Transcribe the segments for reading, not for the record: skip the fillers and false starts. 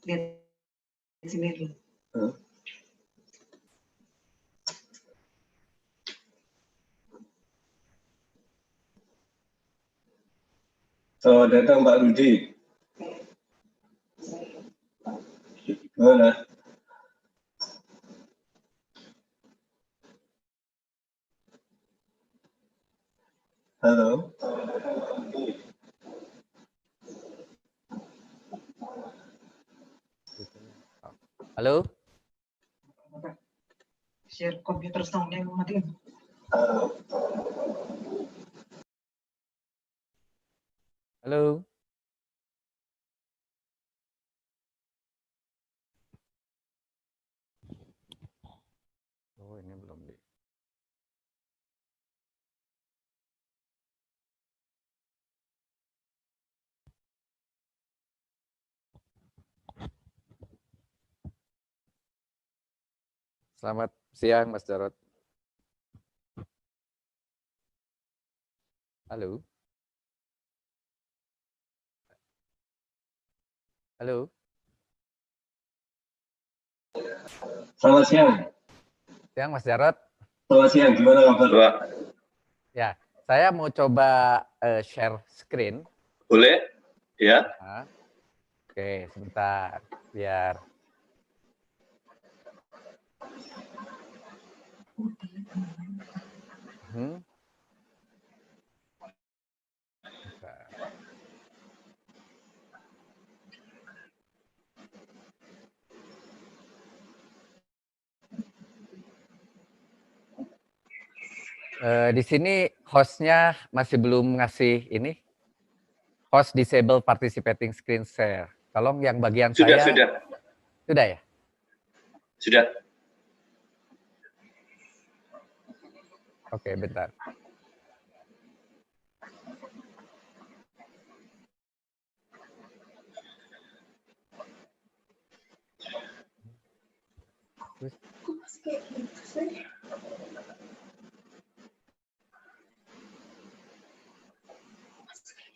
Lihat sini dulu. Selamat datang Pak Rudi. Gimana? Halo. Halo. Share komputer soundnya matiin. Halo. Oh, ini belum di. Selamat siang, Mas Jarot. Halo. Halo. Selamat siang. Siang, Mas Jarot. Selamat siang, gimana kabar Pak? Ya, saya mau coba share screen. Boleh? Ya. Nah, oke, sebentar. Biar. Di sini hostnya masih belum ngasih ini. Host disable participating screen share. Tolong yang bagian saya. Sudah. Sudah ya? Sudah. Oke, bentar.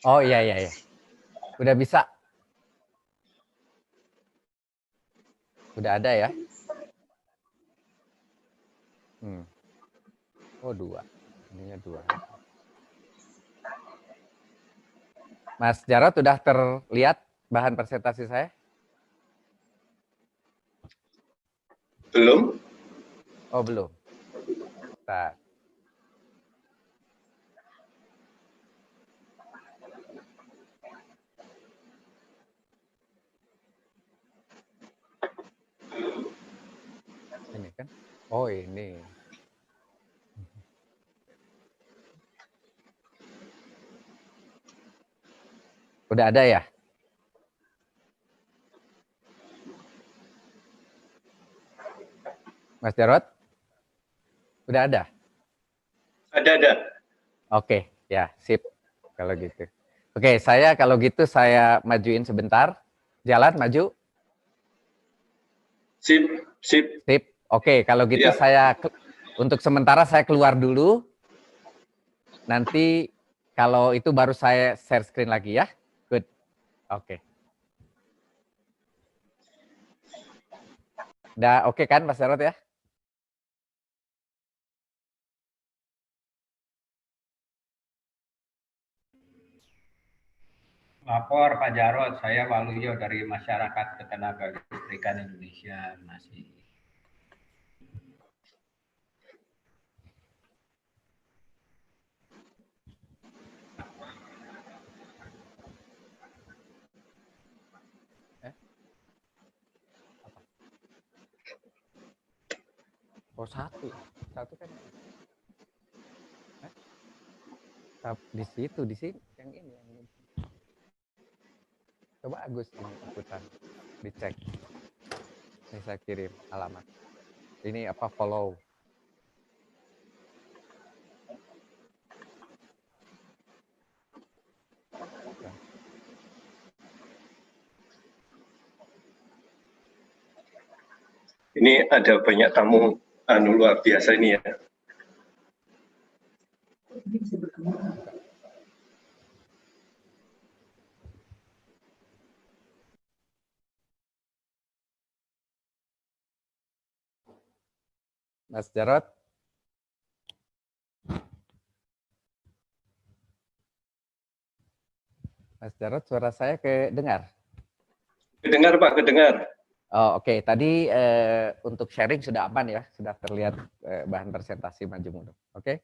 Oh iya. Udah bisa. Udah ada ya. Oh 2. Ininya 2. Mas Jarot udah terlihat bahan presentasi saya? Belum? Oh belum. Bentar. Ini kan? Oh ini. Udah ada ya? Mas Jarot? Udah ada? Ada. Oke, ya sip. Kalau gitu. Oke, kalau gitu saya majuin sebentar. Jalan, maju. Sip. Sip. Oke, kalau gitu Ya. saya untuk sementara saya keluar dulu. Nanti kalau itu baru saya share screen lagi ya. Good. Oke. Udah oke kan Mas Jarot ya? Lapor Pak Jarot, saya Waluyo dari Masyarakat Ketenaga Listrikan Indonesia masih. Apa? Oh satu kan? Di sini yang ini. Coba Agus ini ikutan dicek. Ini saya kirim alamat. Ini apa follow. Ini ada banyak tamu luar biasa ini ya. Mas Jarot? Mas Jarot, suara saya kedengar? Kedengar Pak, kedengar. Oh, oke. Tadi untuk sharing sudah aman ya, sudah terlihat bahan presentasi maju mundur. Oke.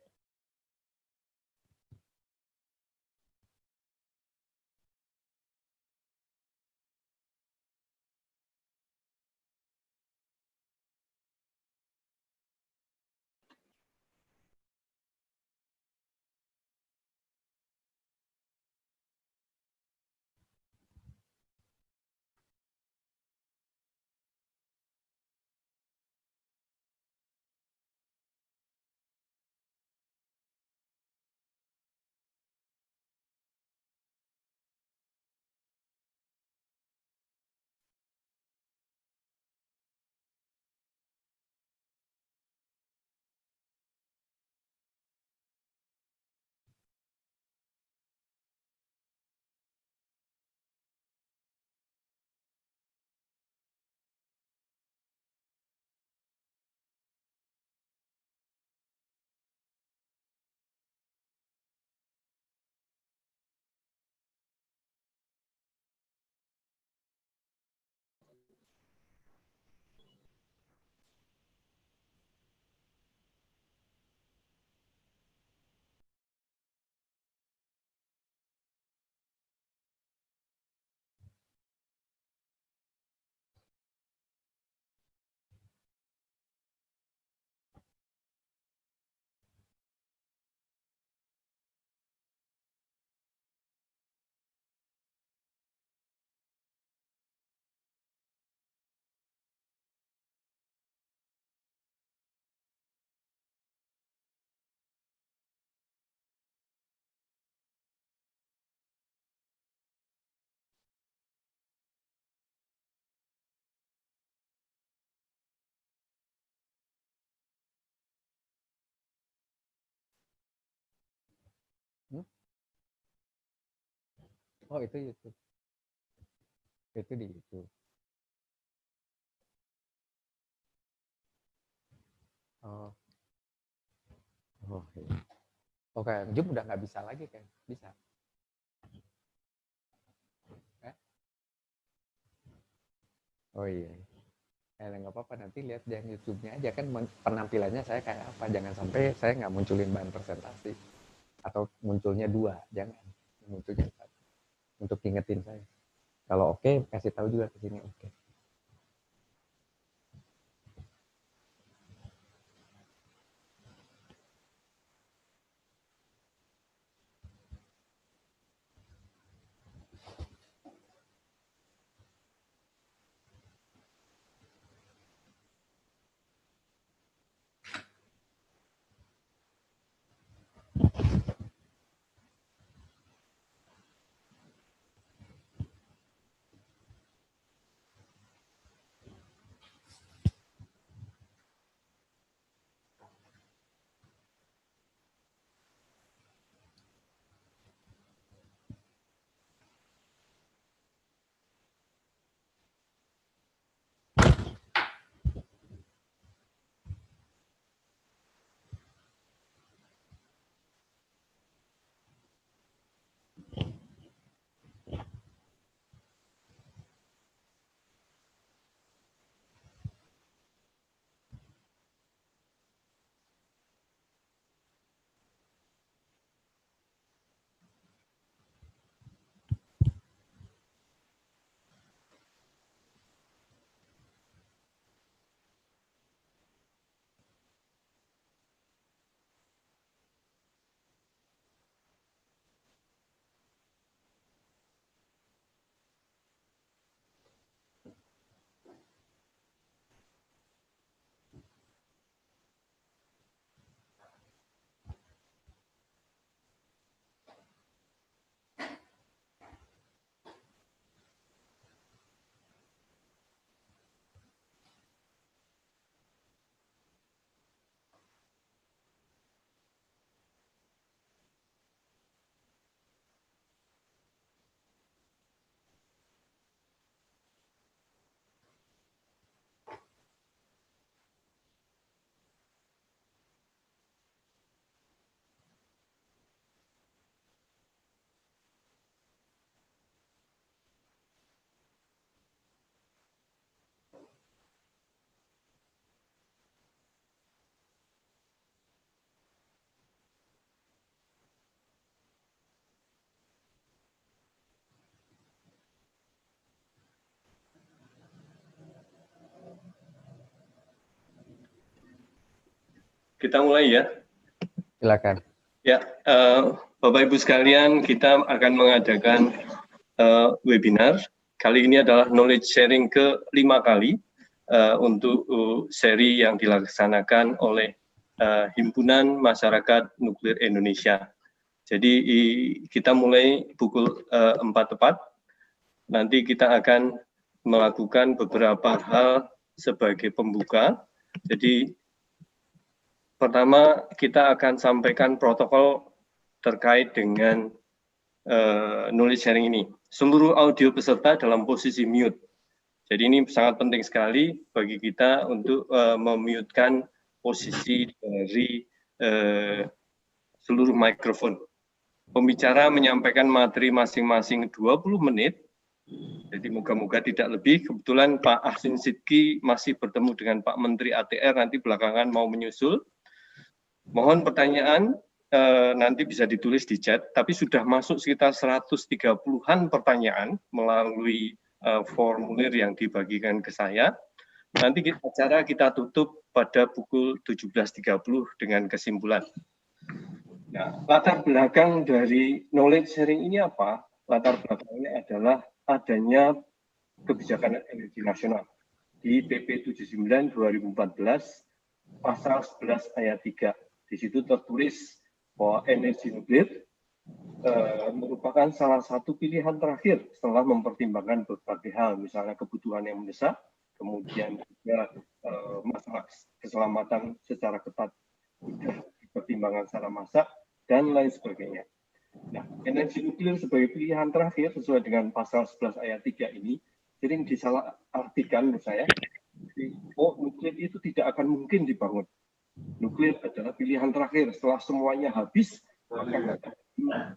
Oh, itu YouTube. Itu di YouTube. Oh, oh, iya. Oke, Zoom udah nggak bisa lagi kan? Bisa. Eh? Oh iya. Nggak apa-apa, nanti lihat yang YouTube-nya aja kan penampilannya saya kayak apa. Jangan sampai saya nggak munculin bahan presentasi. Atau munculnya dua, jangan. Munculnya satu. Untuk ingetin saya. Kalau oke, kasih tahu juga ke sini oke. kita mulai ya. Silakan. Ya, Bapak Ibu sekalian, kita akan mengadakan webinar. Kali ini adalah knowledge sharing ke-5 kali untuk seri yang dilaksanakan oleh Himpunan Masyarakat Nuklir Indonesia. Jadi kita mulai pukul 4 tepat. Nanti kita akan melakukan beberapa hal sebagai pembuka. Jadi pertama kita akan sampaikan protokol terkait dengan knowledge sharing ini. Seluruh audio peserta dalam posisi mute. Jadi ini sangat penting sekali bagi kita untuk memute-kan posisi dari seluruh mikrofon. Pembicara menyampaikan materi masing-masing 20 menit. Jadi moga-moga tidak lebih. Kebetulan Pak Ahsin Sidki masih bertemu dengan Pak Menteri ATR, nanti belakangan mau menyusul. Mohon pertanyaan nanti bisa ditulis di chat, tapi sudah masuk sekitar 130-an pertanyaan melalui formulir yang dibagikan ke saya. Nanti acara kita tutup pada pukul 17.30 dengan kesimpulan. Nah, latar belakang dari knowledge sharing ini apa? Latar belakangnya adalah adanya kebijakan energi nasional di PP 79 2014 pasal 11 ayat 3. Di situ tertulis bahwa energi nuklir merupakan salah satu pilihan terakhir setelah mempertimbangkan berbagai hal, misalnya kebutuhan yang mendesak, kemudian juga masalah keselamatan secara ketat, pertimbangan secara masak, dan lain sebagainya. Nah, energi nuklir sebagai pilihan terakhir sesuai dengan pasal 11 ayat 3 ini sering disalahartikan menurut saya. Oh, nuklir itu tidak akan mungkin dibangun. Nuklir adalah pilihan terakhir setelah semuanya habis, maka nah,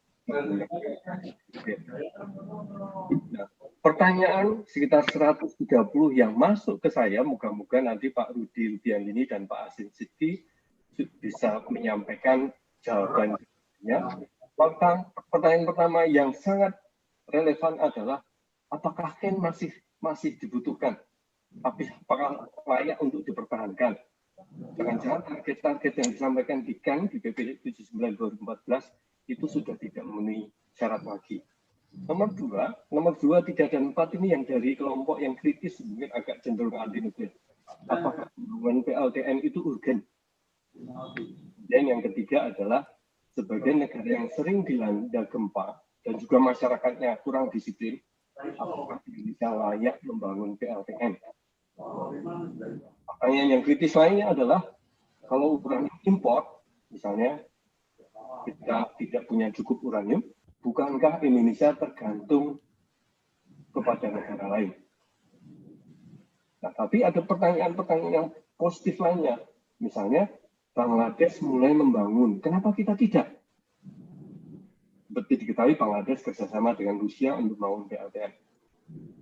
pertanyaan sekitar 130 yang masuk ke saya, moga-moga nanti Pak Rudi Rubiandini dan Pak Ahsin Sidki bisa menyampaikan jawabannya. Pertanyaan pertama yang sangat relevan adalah apakah KEN masih dibutuhkan? Apakah layak untuk dipertahankan? Jangan-jangan target-target yang disampaikan di KEN di PP 79 2014 itu sudah tidak memenuhi syarat lagi. Nomor 2, 3 dan 4 ini yang dari kelompok yang kritis mungkin agak cenderung anti nuklir. Apakah pembangunan PLTN itu urgen? Dan yang ketiga adalah sebagai negara yang sering dilanda gempa dan juga masyarakatnya kurang disiplin, apakah Indonesia layak membangun PLTN? Pertanyaan yang kritis lainnya adalah kalau uranium impor, misalnya kita tidak punya cukup uranium, bukankah Indonesia tergantung kepada negara lain? Nah, tapi ada pertanyaan-pertanyaan yang positif lainnya, misalnya Bangladesh mulai membangun, kenapa kita tidak? Seperti diketahui Bangladesh kerjasama dengan Rusia untuk membangun PLTN.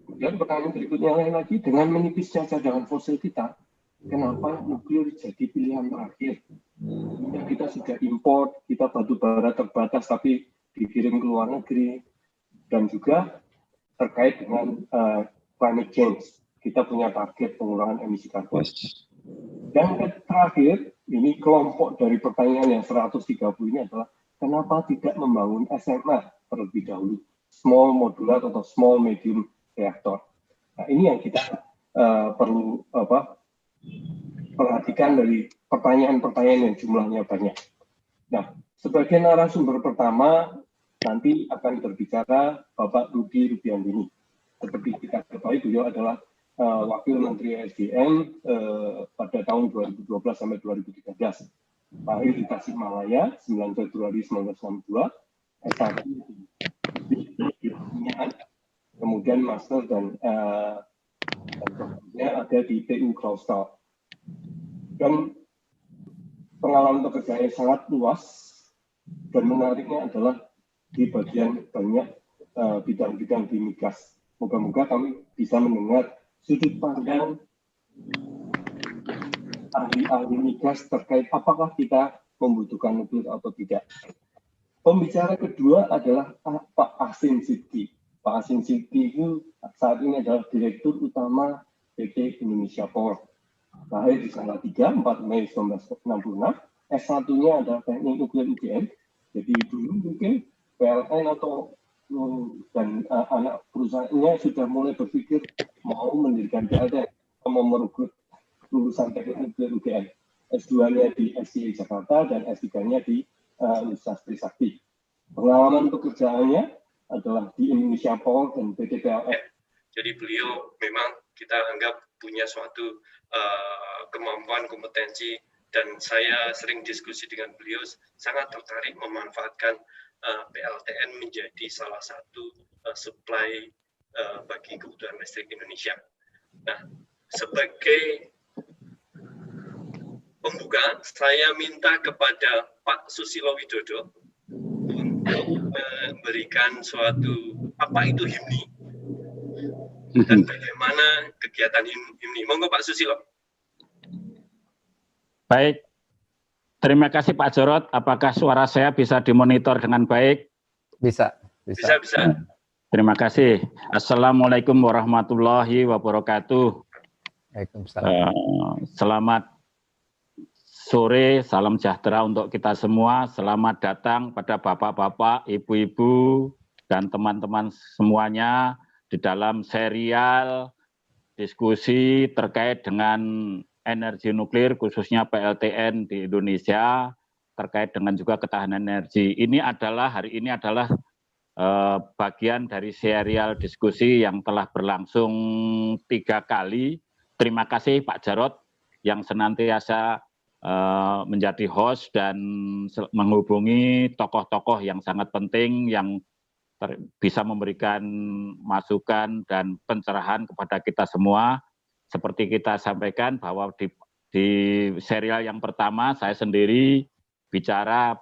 Kemudian pertanyaan berikutnya lain lagi, dengan menipisnya cadangan fosil kita, kenapa nuklir jadi pilihan terakhir? Ya, kita sudah import, kita batu bara terbatas tapi dikirim ke luar negeri, dan juga terkait dengan climate change, kita punya target pengurangan emisi karbon. Dan terakhir, ini kelompok dari pertanyaan yang 130 ini adalah kenapa tidak membangun SMA terlebih dahulu, small modular atau small medium reaktor. Nah, ini yang kita perlu perhatikan dari pertanyaan-pertanyaan yang jumlahnya banyak. Nah, sebagai narasumber pertama nanti akan berbicara Bapak Rudi Rubiandini. Seperti kita ketahui, beliau adalah Wakil Menteri SDM pada tahun 2012 sampai 2013. Lahir di Tasikmalaya 9 Februari 1962, S1 di kemudian master dan doktornya ada di TU Clausthal. Dan pengalaman pekerjaannya sangat luas dan menariknya adalah di bagian banyak bidang-bidang di migas. Moga-moga kami bisa mendengar sudut pandang ahli-ahli migas terkait apakah kita membutuhkan nuklir atau tidak. Pembicara kedua adalah Pak Ahsin Sidki. Pak Ahsin Sidki itu saat ini adalah Direktur Utama PT Indonesia Power. Lahir di Salatiga 4 Mei 1966, S1-nya adalah teknik nuklir UGM. Jadi dulu mungkin PLN atau dan anak perusahaannya sudah mulai berpikir mau mendirikan PLTN, mau merekrut lulusan teknik nuklir UGM. S2-nya di STI Jakarta dan S3-nya di Universitas Trisakti. Pengalaman pekerjaannya adalah di Indonesia Power dan PT PLN. Jadi beliau memang kita anggap punya suatu kemampuan, kompetensi, dan saya sering diskusi dengan beliau, sangat tertarik memanfaatkan PLTN menjadi salah satu supply bagi kebutuhan listrik Indonesia. Nah, sebagai pembuka, saya minta kepada Pak Susilo Widodo untuk memberikan suatu apa itu HIMNI dan bagaimana kegiatan HIMNI. Monggo Pak Susilo. Baik, terima kasih Pak Jarod. Apakah suara saya bisa dimonitor dengan baik? Bisa. Terima kasih. Assalamualaikum warahmatullahi wabarakatuh. Waalaikumsalam. Selamat sore, salam sejahtera untuk kita semua. Selamat datang pada bapak-bapak, ibu-ibu, dan teman-teman semuanya di dalam serial diskusi terkait dengan energi nuklir, khususnya PLTN di Indonesia, terkait dengan juga ketahanan energi. Hari ini adalah bagian dari serial diskusi yang telah berlangsung 3 kali. Terima kasih Pak Jarod yang senantiasa menjadi host dan menghubungi tokoh-tokoh yang sangat penting yang bisa memberikan masukan dan pencerahan kepada kita semua. Seperti kita sampaikan bahwa di serial yang pertama saya sendiri bicara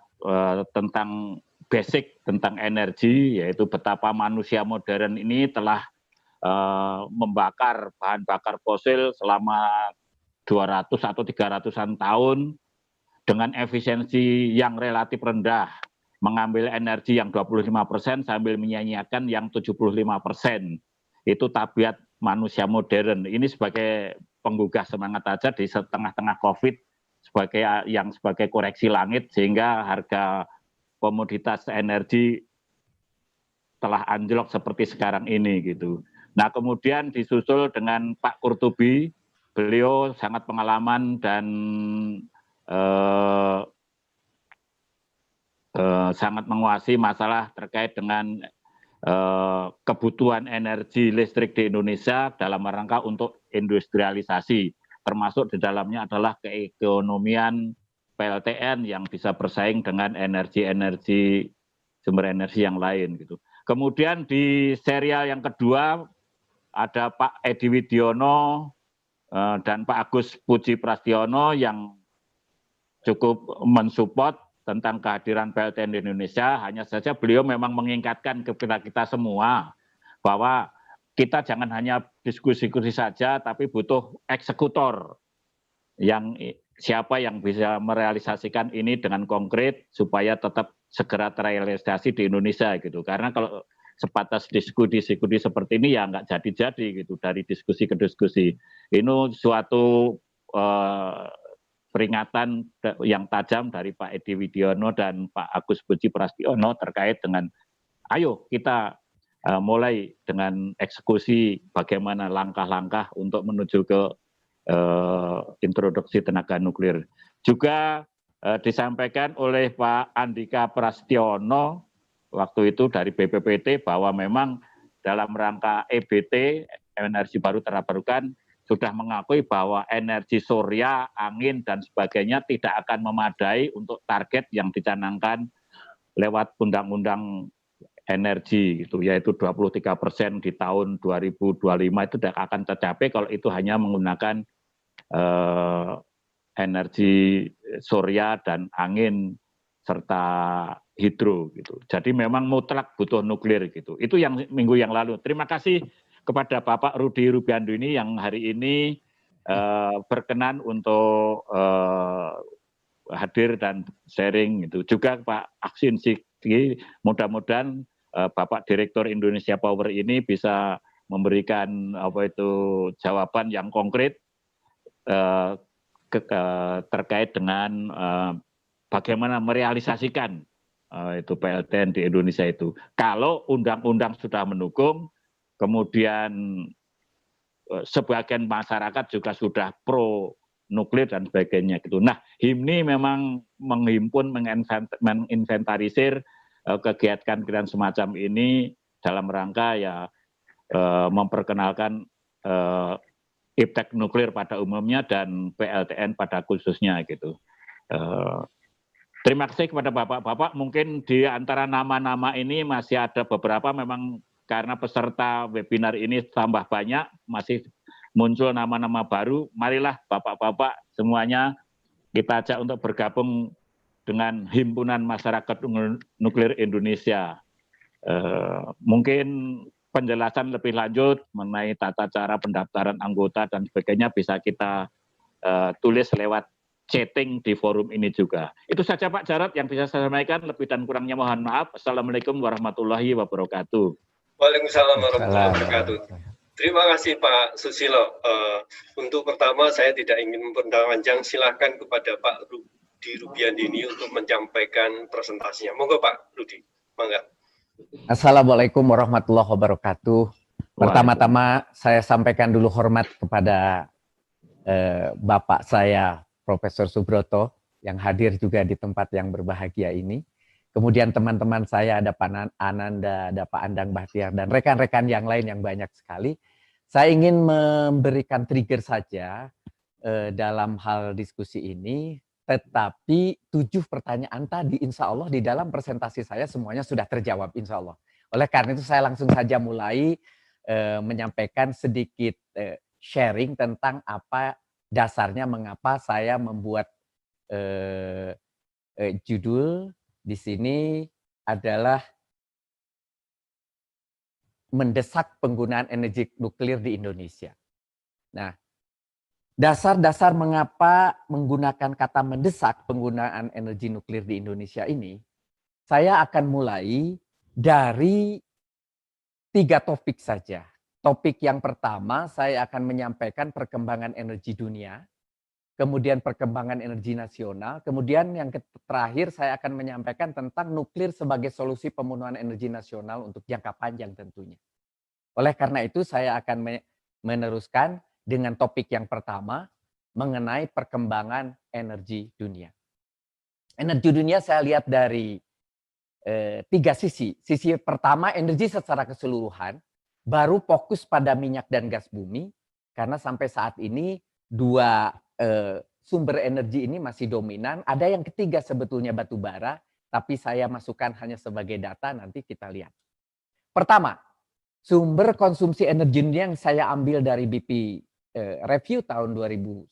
tentang basic tentang energi, yaitu betapa manusia modern ini telah membakar bahan bakar fosil selama 200 atau 300-an tahun dengan efisiensi yang relatif rendah, mengambil energi yang 25% sambil menyia-nyiakan yang 75%. Itu tabiat manusia modern. Ini sebagai penggugah semangat aja di tengah-tengah COVID sebagai koreksi langit sehingga harga komoditas energi telah anjlok seperti sekarang ini gitu. Nah, kemudian disusul dengan Pak Qurtubi, beliau sangat pengalaman dan sangat menguasai masalah terkait dengan kebutuhan energi listrik di Indonesia dalam rangka untuk industrialisasi, termasuk di dalamnya adalah keekonomian PLTN yang bisa bersaing dengan energi sumber energi yang lain gitu. Kemudian di serial yang kedua ada Pak Edi Widiono dan Pak Agus Puji Prastiono yang cukup mensupport tentang kehadiran PLTN di Indonesia. Hanya saja beliau memang mengingatkan kepada kita semua bahwa kita jangan hanya diskusi-diskusi saja, tapi butuh eksekutor siapa yang bisa merealisasikan ini dengan konkret supaya tetap segera terrealisasi di Indonesia gitu. Karena kalau sebatas diskusi seperti ini ya nggak jadi-jadi gitu dari diskusi ke diskusi. Ini suatu peringatan yang tajam dari Pak Edi Widiono dan Pak Agus Puji Prastiono terkait dengan ayo kita mulai dengan eksekusi bagaimana langkah-langkah untuk menuju ke introduksi tenaga nuklir. Juga disampaikan oleh Pak Andika Prastiono waktu itu dari BPPT bahwa memang dalam rangka EBT, energi baru terbarukan, sudah mengakui bahwa energi surya, angin, dan sebagainya tidak akan memadai untuk target yang dicanangkan lewat undang-undang energi, gitu, yaitu 23% di tahun 2025 itu tidak akan tercapai kalau itu hanya menggunakan energi surya dan angin serta hidro. Gitu. Jadi memang mutlak butuh nuklir. Gitu. Itu yang minggu yang lalu. Terima kasih kepada Bapak Rudi Rubianto ini yang hari ini berkenan untuk hadir dan sharing itu. Juga Pak Aksin Siki, mudah-mudahan Bapak Direktur Indonesia Power ini bisa memberikan jawaban yang konkret terkait dengan bagaimana merealisasikan itu PLTN di Indonesia itu. Kalau undang-undang sudah mendukung, kemudian sebagian masyarakat juga sudah pro nuklir dan sebagainya gitu. Nah, HIMNI memang menghimpun, menginventarisir kegiatan semacam ini dalam rangka ya memperkenalkan iptek nuklir pada umumnya dan PLTN pada khususnya gitu. Terima kasih kepada Bapak-Bapak. Mungkin di antara nama-nama ini masih ada beberapa memang karena peserta webinar ini tambah banyak, masih muncul nama-nama baru. Marilah Bapak-Bapak semuanya kita ajak untuk bergabung dengan Himpunan Masyarakat Nuklir Indonesia. Mungkin penjelasan lebih lanjut mengenai tata cara pendaftaran anggota dan sebagainya bisa kita tulis lewat chatting di forum ini juga. Itu saja Pak Jarod yang bisa saya sampaikan, lebih dan kurangnya mohon maaf. Assalamualaikum warahmatullahi wabarakatuh. Waalaikumsalam warahmatullahi wabarakatuh. Terima kasih Pak Susilo. Untuk pertama saya tidak ingin memperpanjang, silahkan kepada Pak Rudi Rubiandini untuk menyampaikan presentasinya. Monggo Pak Rudi, mangga. Assalamualaikum warahmatullahi wabarakatuh. Pertama-tama saya sampaikan dulu hormat kepada Bapak saya, Profesor Subroto, yang hadir juga di tempat yang berbahagia ini. Kemudian teman-teman saya ada Pak Ananda, ada Pak Andang Bahtiar, dan rekan-rekan yang lain yang banyak sekali. Saya ingin memberikan trigger saja dalam hal diskusi ini, tetapi 7 pertanyaan tadi insya Allah di dalam presentasi saya semuanya sudah terjawab insya Allah. Oleh karena itu saya langsung saja mulai menyampaikan sedikit sharing tentang apa dasarnya mengapa saya membuat judul di sini adalah mendesak penggunaan energi nuklir di Indonesia. Nah, dasar-dasar mengapa menggunakan kata mendesak penggunaan energi nuklir di Indonesia ini, saya akan mulai dari 3 topik saja. Topik yang pertama saya akan menyampaikan perkembangan energi dunia, kemudian perkembangan energi nasional, kemudian yang terakhir saya akan menyampaikan tentang nuklir sebagai solusi pemenuhan energi nasional untuk jangka panjang tentunya. Oleh karena itu saya akan meneruskan dengan topik yang pertama mengenai perkembangan energi dunia. Energi dunia saya lihat dari 3 sisi. Sisi pertama energi secara keseluruhan, baru fokus pada minyak dan gas bumi, karena sampai saat ini 2 sumber energi ini masih dominan. Ada yang ketiga sebetulnya batu bara, tapi saya masukkan hanya sebagai data, nanti kita lihat. Pertama, sumber konsumsi energi yang saya ambil dari BP Review tahun 2019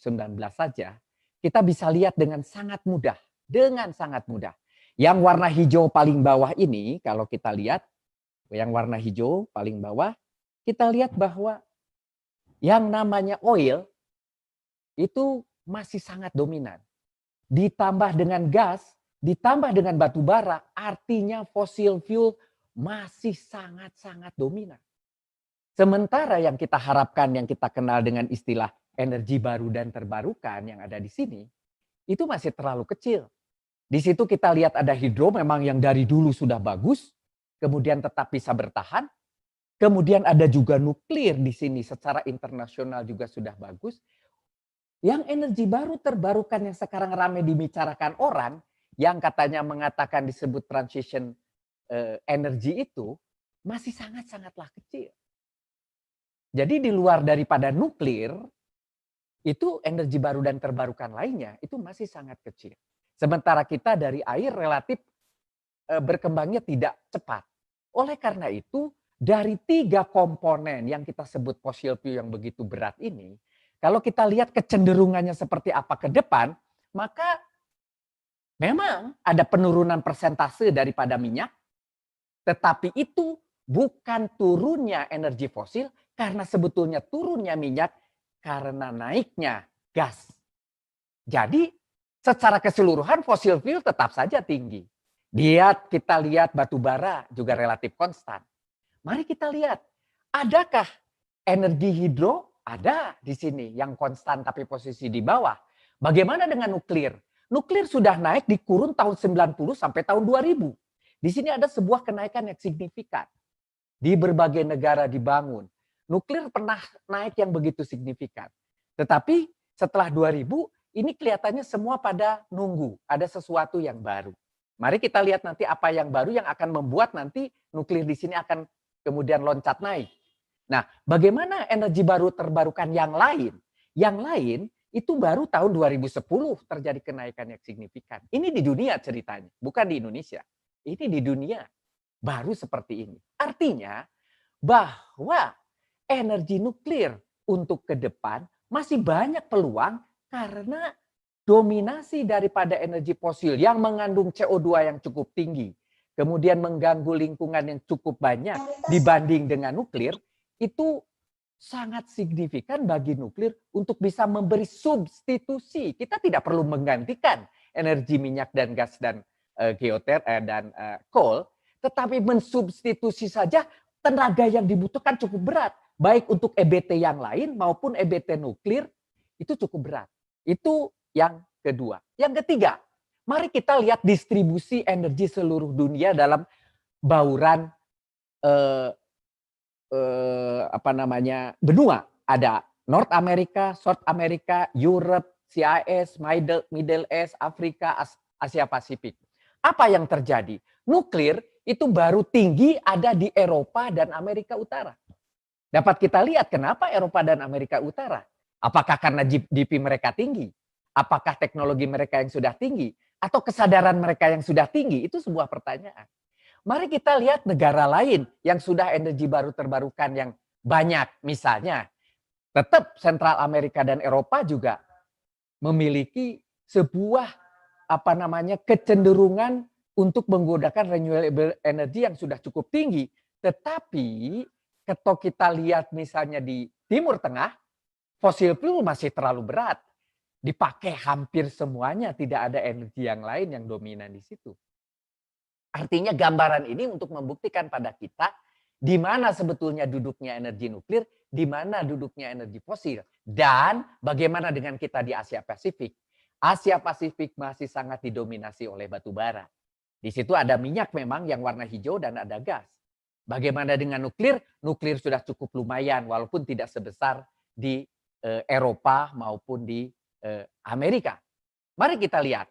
saja, kita bisa lihat dengan sangat mudah. Yang warna hijau paling bawah ini, kalau kita lihat, yang warna hijau paling bawah, kita lihat bahwa yang namanya oil itu masih sangat dominan. Ditambah dengan gas, ditambah dengan batu bara, artinya fossil fuel masih sangat-sangat dominan. Sementara yang kita harapkan, yang kita kenal dengan istilah energi baru dan terbarukan yang ada di sini, itu masih terlalu kecil. Di situ kita lihat ada hidro memang yang dari dulu sudah bagus, kemudian tetap bisa bertahan. Kemudian ada juga nuklir di sini secara internasional juga sudah bagus. Yang energi baru terbarukan yang sekarang ramai dibicarakan orang, yang katanya mengatakan disebut transition energi itu, masih sangat-sangatlah kecil. Jadi di luar daripada nuklir, itu energi baru dan terbarukan lainnya, itu masih sangat kecil. Sementara kita dari air relatif berkembangnya tidak cepat. Oleh karena itu, dari 3 komponen yang kita sebut fossil fuel yang begitu berat ini, kalau kita lihat kecenderungannya seperti apa ke depan, maka memang ada penurunan persentase daripada minyak, tetapi itu bukan turunnya energi fosil, karena sebetulnya turunnya minyak karena naiknya gas. Jadi secara keseluruhan fosil fuel tetap saja tinggi. Kita lihat batu bara juga relatif konstan. Mari kita lihat, adakah energi hidro? Ada di sini yang konstan tapi posisi di bawah. Bagaimana dengan nuklir? Nuklir sudah naik di kurun tahun 90 sampai tahun 2000. Di sini ada sebuah kenaikan yang signifikan. Di berbagai negara dibangun. Nuklir pernah naik yang begitu signifikan. Tetapi setelah 2000, ini kelihatannya semua pada nunggu. Ada sesuatu yang baru. Mari kita lihat nanti apa yang baru yang akan membuat nanti nuklir di sini akan kemudian loncat naik. Nah, bagaimana energi baru terbarukan yang lain? Yang lain itu baru tahun 2010 terjadi kenaikan yang signifikan. Ini di dunia ceritanya, bukan di Indonesia. Ini di dunia baru seperti ini. Artinya bahwa energi nuklir untuk ke depan masih banyak peluang karena dominasi daripada energi fosil yang mengandung CO2 yang cukup tinggi, kemudian mengganggu lingkungan yang cukup banyak dibanding dengan nuklir, itu sangat signifikan bagi nuklir untuk bisa memberi substitusi. Kita tidak perlu menggantikan energi minyak dan gas dan coal, tetapi mensubstitusi saja tenaga yang dibutuhkan cukup berat. Baik untuk EBT yang lain maupun EBT nuklir, itu cukup berat. Itu yang kedua. Yang ketiga, mari kita lihat distribusi energi seluruh dunia dalam bauran benua. Ada North America, South America, Europe, CIS, Middle East, Afrika, Asia Pasifik. Apa yang terjadi? Nuklir itu baru tinggi ada di Eropa dan Amerika Utara. Dapat kita lihat kenapa Eropa dan Amerika Utara. Apakah karena GDP mereka tinggi? Apakah teknologi mereka yang sudah tinggi? Atau kesadaran mereka yang sudah tinggi? Itu sebuah pertanyaan. Mari kita lihat negara lain yang sudah energi baru terbarukan yang banyak. Misalnya, tetap Sentral Amerika dan Eropa juga memiliki sebuah kecenderungan untuk menggunakan renewable energy yang sudah cukup tinggi. Tetapi kalau kita lihat misalnya di Timur Tengah, fosil fuel masih terlalu berat. Dipakai hampir semuanya, tidak ada energi yang lain yang dominan di situ. Artinya gambaran ini untuk membuktikan pada kita di mana sebetulnya duduknya energi nuklir, di mana duduknya energi fosil. Dan bagaimana dengan kita di Asia Pasifik. Asia Pasifik masih sangat didominasi oleh batu bara. Di situ ada minyak memang yang warna hijau dan ada gas. Bagaimana dengan nuklir? Nuklir sudah cukup lumayan walaupun tidak sebesar di Eropa maupun di Amerika. Mari kita lihat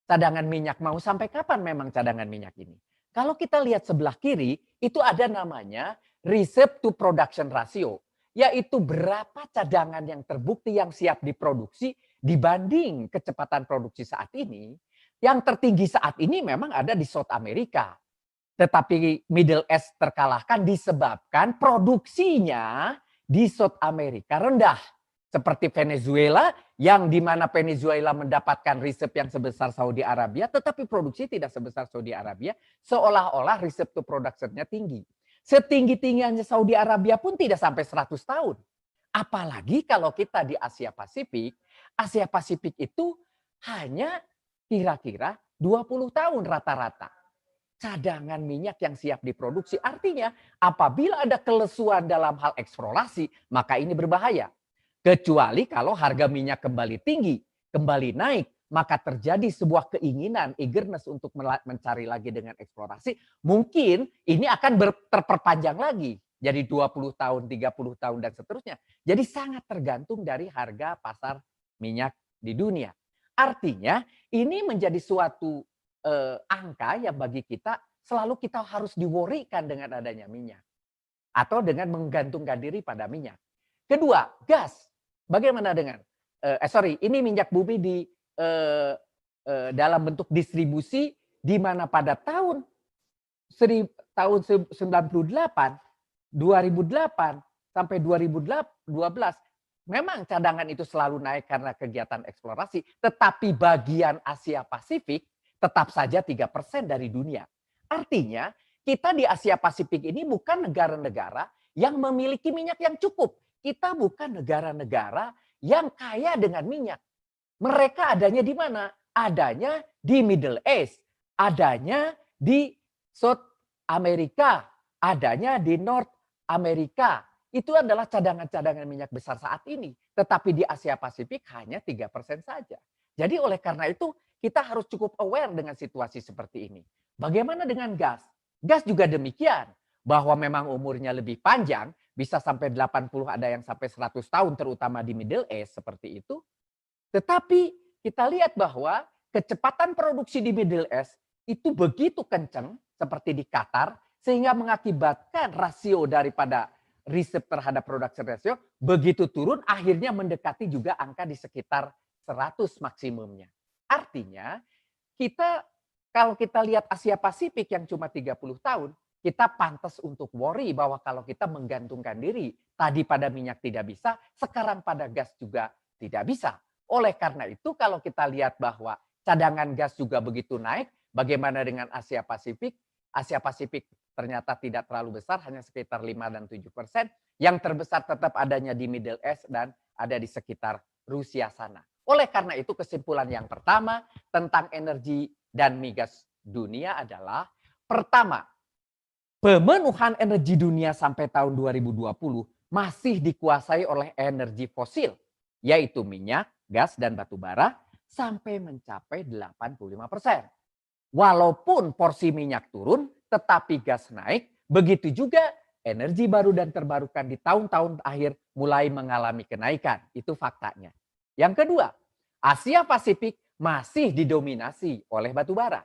cadangan minyak mau sampai kapan memang cadangan minyak ini. Kalau kita lihat sebelah kiri itu ada namanya reserve to production ratio. Yaitu berapa cadangan yang terbukti yang siap diproduksi dibanding kecepatan produksi saat ini. Yang tertinggi saat ini memang ada di South America. Tetapi Middle East terkalahkan disebabkan produksinya di South America rendah. Seperti Venezuela, yang di mana Venezuela mendapatkan reserve yang sebesar Saudi Arabia, tetapi produksi tidak sebesar Saudi Arabia, seolah-olah reserve to production-nya tinggi. Setinggi-tingginya Saudi Arabia pun tidak sampai 100 tahun. Apalagi kalau kita di Asia Pasifik itu hanya kira-kira 20 tahun rata-rata. Cadangan minyak yang siap diproduksi. Artinya apabila ada kelesuan dalam hal eksplorasi, maka ini berbahaya. Kecuali kalau harga minyak kembali tinggi, kembali naik, maka terjadi sebuah keinginan, eagerness untuk mencari lagi dengan eksplorasi. Mungkin ini akan terperpanjang lagi. Jadi 20 tahun, 30 tahun, dan seterusnya. Jadi sangat tergantung dari harga pasar minyak di dunia. Artinya ini menjadi suatu angka yang bagi kita selalu kita harus diworikan dengan adanya minyak. Atau dengan menggantungkan diri pada minyak. Kedua, gas. Bagaimana dengan, ini minyak bumi di dalam bentuk distribusi di mana pada tahun 98, 2008 sampai 2012 memang cadangan itu selalu naik karena kegiatan eksplorasi, tetapi bagian Asia Pasifik tetap saja 3% dari dunia. Artinya kita di Asia Pasifik ini bukan negara-negara yang memiliki minyak yang cukup. Kita bukan negara-negara yang kaya dengan minyak. Mereka adanya di mana? Adanya di Middle East, adanya di South America, adanya di North America. Itu adalah cadangan-cadangan minyak besar saat ini. Tetapi di Asia Pasifik hanya 3% saja. Jadi oleh karena itu kita harus cukup aware dengan situasi seperti ini. Bagaimana dengan gas? Gas juga demikian, bahwa memang umurnya lebih panjang, bisa sampai 80, ada yang sampai 100 tahun, terutama di Middle East seperti itu. Tetapi kita lihat bahwa kecepatan produksi di Middle East itu begitu kencang, seperti di Qatar, sehingga mengakibatkan rasio daripada riset terhadap production ratio begitu turun, akhirnya mendekati juga angka di sekitar 100 maksimumnya. Artinya, kalau kita lihat Asia Pasifik yang cuma 30 tahun, kita pantas untuk worry bahwa kalau kita menggantungkan diri, tadi pada minyak tidak bisa, sekarang pada gas juga tidak bisa. Oleh karena itu, kalau kita lihat bahwa cadangan gas juga begitu naik, bagaimana dengan Asia Pasifik? Asia Pasifik ternyata tidak terlalu besar, hanya sekitar 5 dan 7%. Yang terbesar tetap adanya di Middle East dan ada di sekitar Rusia sana. Oleh karena itu, kesimpulan yang pertama tentang energi dan migas dunia adalah, pertama, pemenuhan energi dunia sampai tahun 2020 masih dikuasai oleh energi fosil, yaitu minyak, gas, dan batu bara, sampai mencapai 85%. Walaupun porsi minyak turun, tetapi gas naik, begitu juga energi baru dan terbarukan di tahun-tahun akhir mulai mengalami kenaikan. Itu faktanya. Yang kedua, Asia Pasifik masih didominasi oleh batu bara.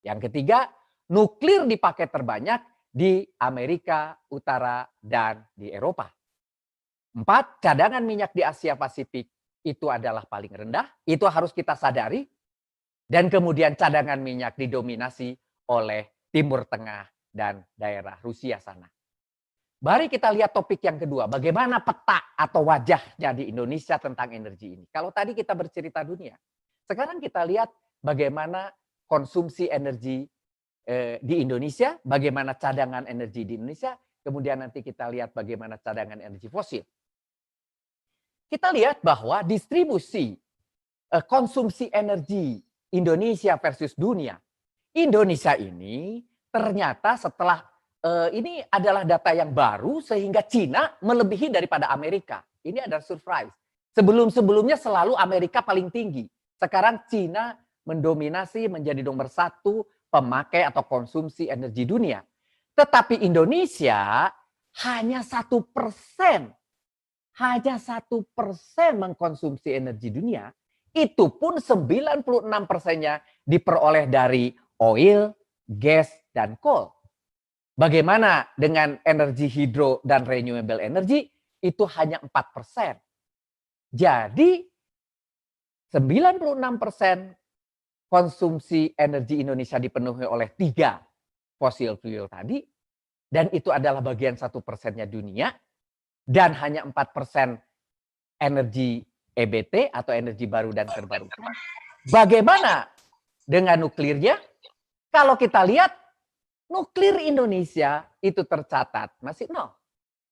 Yang ketiga, nuklir dipakai terbanyak di Amerika Utara dan di Eropa. 4, cadangan minyak di Asia Pasifik itu adalah paling rendah. Itu harus kita sadari. Dan kemudian cadangan minyak didominasi oleh Timur Tengah dan daerah Rusia sana. Mari kita lihat topik yang kedua, bagaimana peta atau wajahnya di Indonesia tentang energi ini. Kalau tadi kita bercerita dunia, sekarang kita lihat bagaimana konsumsi energi di Indonesia, bagaimana cadangan energi di Indonesia, kemudian nanti kita lihat bagaimana cadangan energi fosil. Kita lihat bahwa distribusi konsumsi energi Indonesia versus dunia. Indonesia ini ternyata setelah ini adalah data yang baru sehingga Cina melebihi daripada Amerika. Ini adalah surprise. Sebelum-sebelumnya selalu Amerika paling tinggi. Sekarang Cina mendominasi menjadi nomor 1 pemakai atau konsumsi energi dunia. Tetapi Indonesia hanya 1%. Hanya 1% mengkonsumsi energi dunia. Itu pun 96%-nya diperoleh dari oil, gas, dan coal. Bagaimana dengan energi hidro dan renewable energy? Itu hanya 4%. Jadi 96% konsumsi energi Indonesia dipenuhi oleh 3 fossil fuel tadi. Dan itu adalah bagian 1%-nya dunia. Dan hanya 4% energi EBT atau energi baru dan terbarukan. Bagaimana dengan nuklirnya? Kalau kita lihat, nuklir Indonesia itu tercatat masih 0.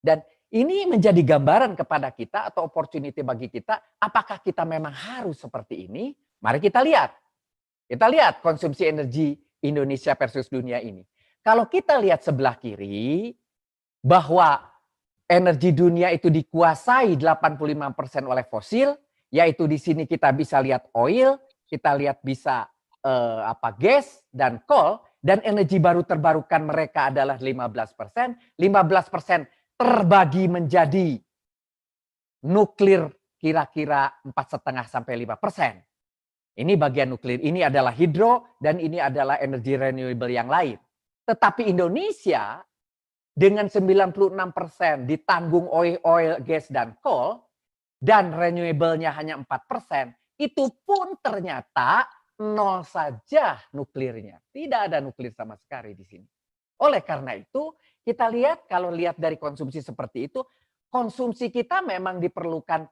Dan ini menjadi gambaran kepada kita atau opportunity bagi kita, apakah kita memang harus seperti ini? Mari kita lihat. Kita lihat konsumsi energi Indonesia versus dunia ini. Kalau kita lihat sebelah kiri, bahwa energi dunia itu dikuasai 85% oleh fosil, yaitu di sini kita bisa lihat oil, kita lihat bisa gas dan coal, dan energi baru terbarukan mereka adalah 15%. 15% terbagi menjadi nuklir kira-kira 4,5 sampai 5%. Ini bagian nuklir, ini adalah hidro, dan ini adalah energi renewable yang lain. Tetapi Indonesia dengan 96% ditanggung oil, gas, dan coal, dan renewable-nya hanya 4%, itu pun ternyata 0 saja nuklirnya. Tidak ada nuklir sama sekali di sini. Oleh karena itu, kita lihat, kalau lihat dari konsumsi seperti itu, konsumsi kita memang diperlukan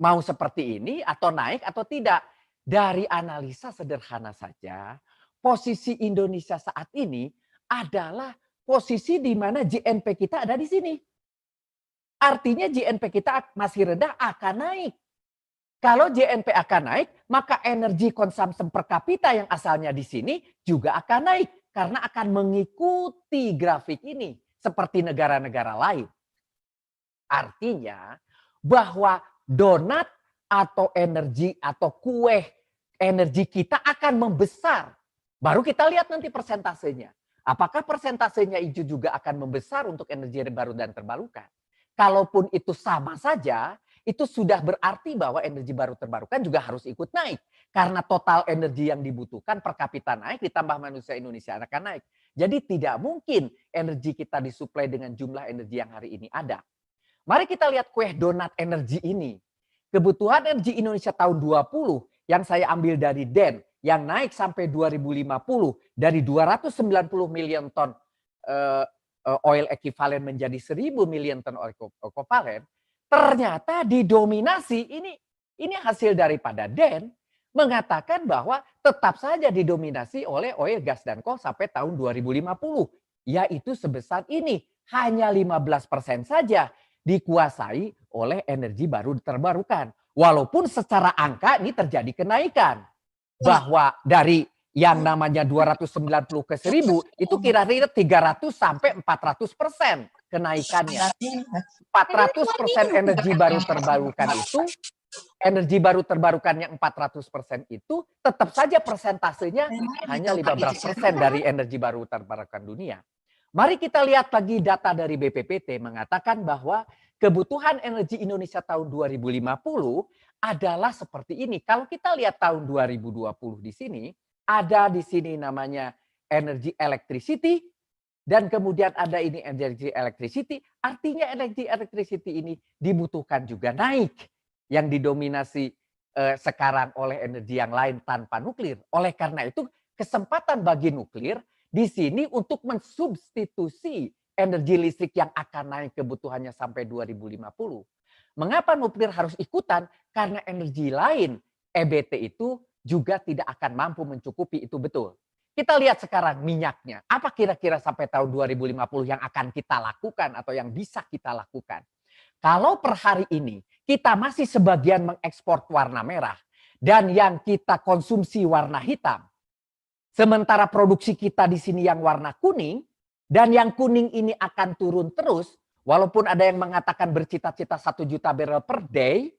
mau seperti ini, atau naik, atau tidak. Dari analisa sederhana saja, posisi Indonesia saat ini adalah posisi di mana GNP kita ada di sini. Artinya GNP kita masih rendah, akan naik. Kalau GNP akan naik, maka energi konsumsi per kapita yang asalnya di sini juga akan naik. Karena akan mengikuti grafik ini seperti negara-negara lain. Artinya bahwa donat atau energi atau kue energi kita akan membesar. Baru kita lihat nanti persentasenya. Apakah persentasenya itu juga akan membesar untuk energi baru dan terbarukan? Kalaupun itu sama saja, itu sudah berarti bahwa energi baru terbarukan juga harus ikut naik. Karena total energi yang dibutuhkan per kapita naik, ditambah manusia Indonesia akan naik. Jadi tidak mungkin energi kita disuplai dengan jumlah energi yang hari ini ada. Mari kita lihat kue donat energi ini. Kebutuhan energi Indonesia tahun 20 yang saya ambil dari DEN, yang naik sampai 2050 dari 290 million ton oil equivalent menjadi 1000 million ton oil equivalent, ternyata didominasi, ini hasil daripada DEN, mengatakan bahwa tetap saja didominasi oleh oil, gas, dan coal sampai tahun 2050. Yaitu sebesar ini, hanya 15% saja dikuasai oleh energi baru terbarukan. Walaupun secara angka ini terjadi kenaikan. Bahwa dari yang namanya 290 ke 1000 itu kira-kira 300 sampai 400% kenaikannya. 400% energi baru terbarukan itu, energi baru terbarukan yang 400% itu tetap saja persentasenya hanya 15% dari energi baru terbarukan dunia. Mari kita lihat lagi data dari BPPT mengatakan bahwa kebutuhan energi Indonesia tahun 2050 adalah seperti ini. Kalau kita lihat tahun 2020 di sini, ada di sini namanya energy electricity, dan kemudian ada ini energy electricity, artinya energy electricity ini dibutuhkan juga naik, yang didominasi sekarang oleh energi yang lain tanpa nuklir. Oleh karena itu, kesempatan bagi nuklir di sini untuk mensubstitusi energi listrik yang akan naik kebutuhannya sampai 2050. Mengapa nuklir harus ikutan? Karena energi lain, EBT itu juga tidak akan mampu mencukupi, itu betul. Kita lihat sekarang minyaknya. Apa kira-kira sampai tahun 2050 yang akan kita lakukan atau yang bisa kita lakukan? Kalau per hari ini kita masih sebagian mengekspor warna merah dan yang kita konsumsi warna hitam. Sementara produksi kita di sini yang warna kuning, dan yang kuning ini akan turun terus, walaupun ada yang mengatakan bercita-cita 1 juta barrel per day,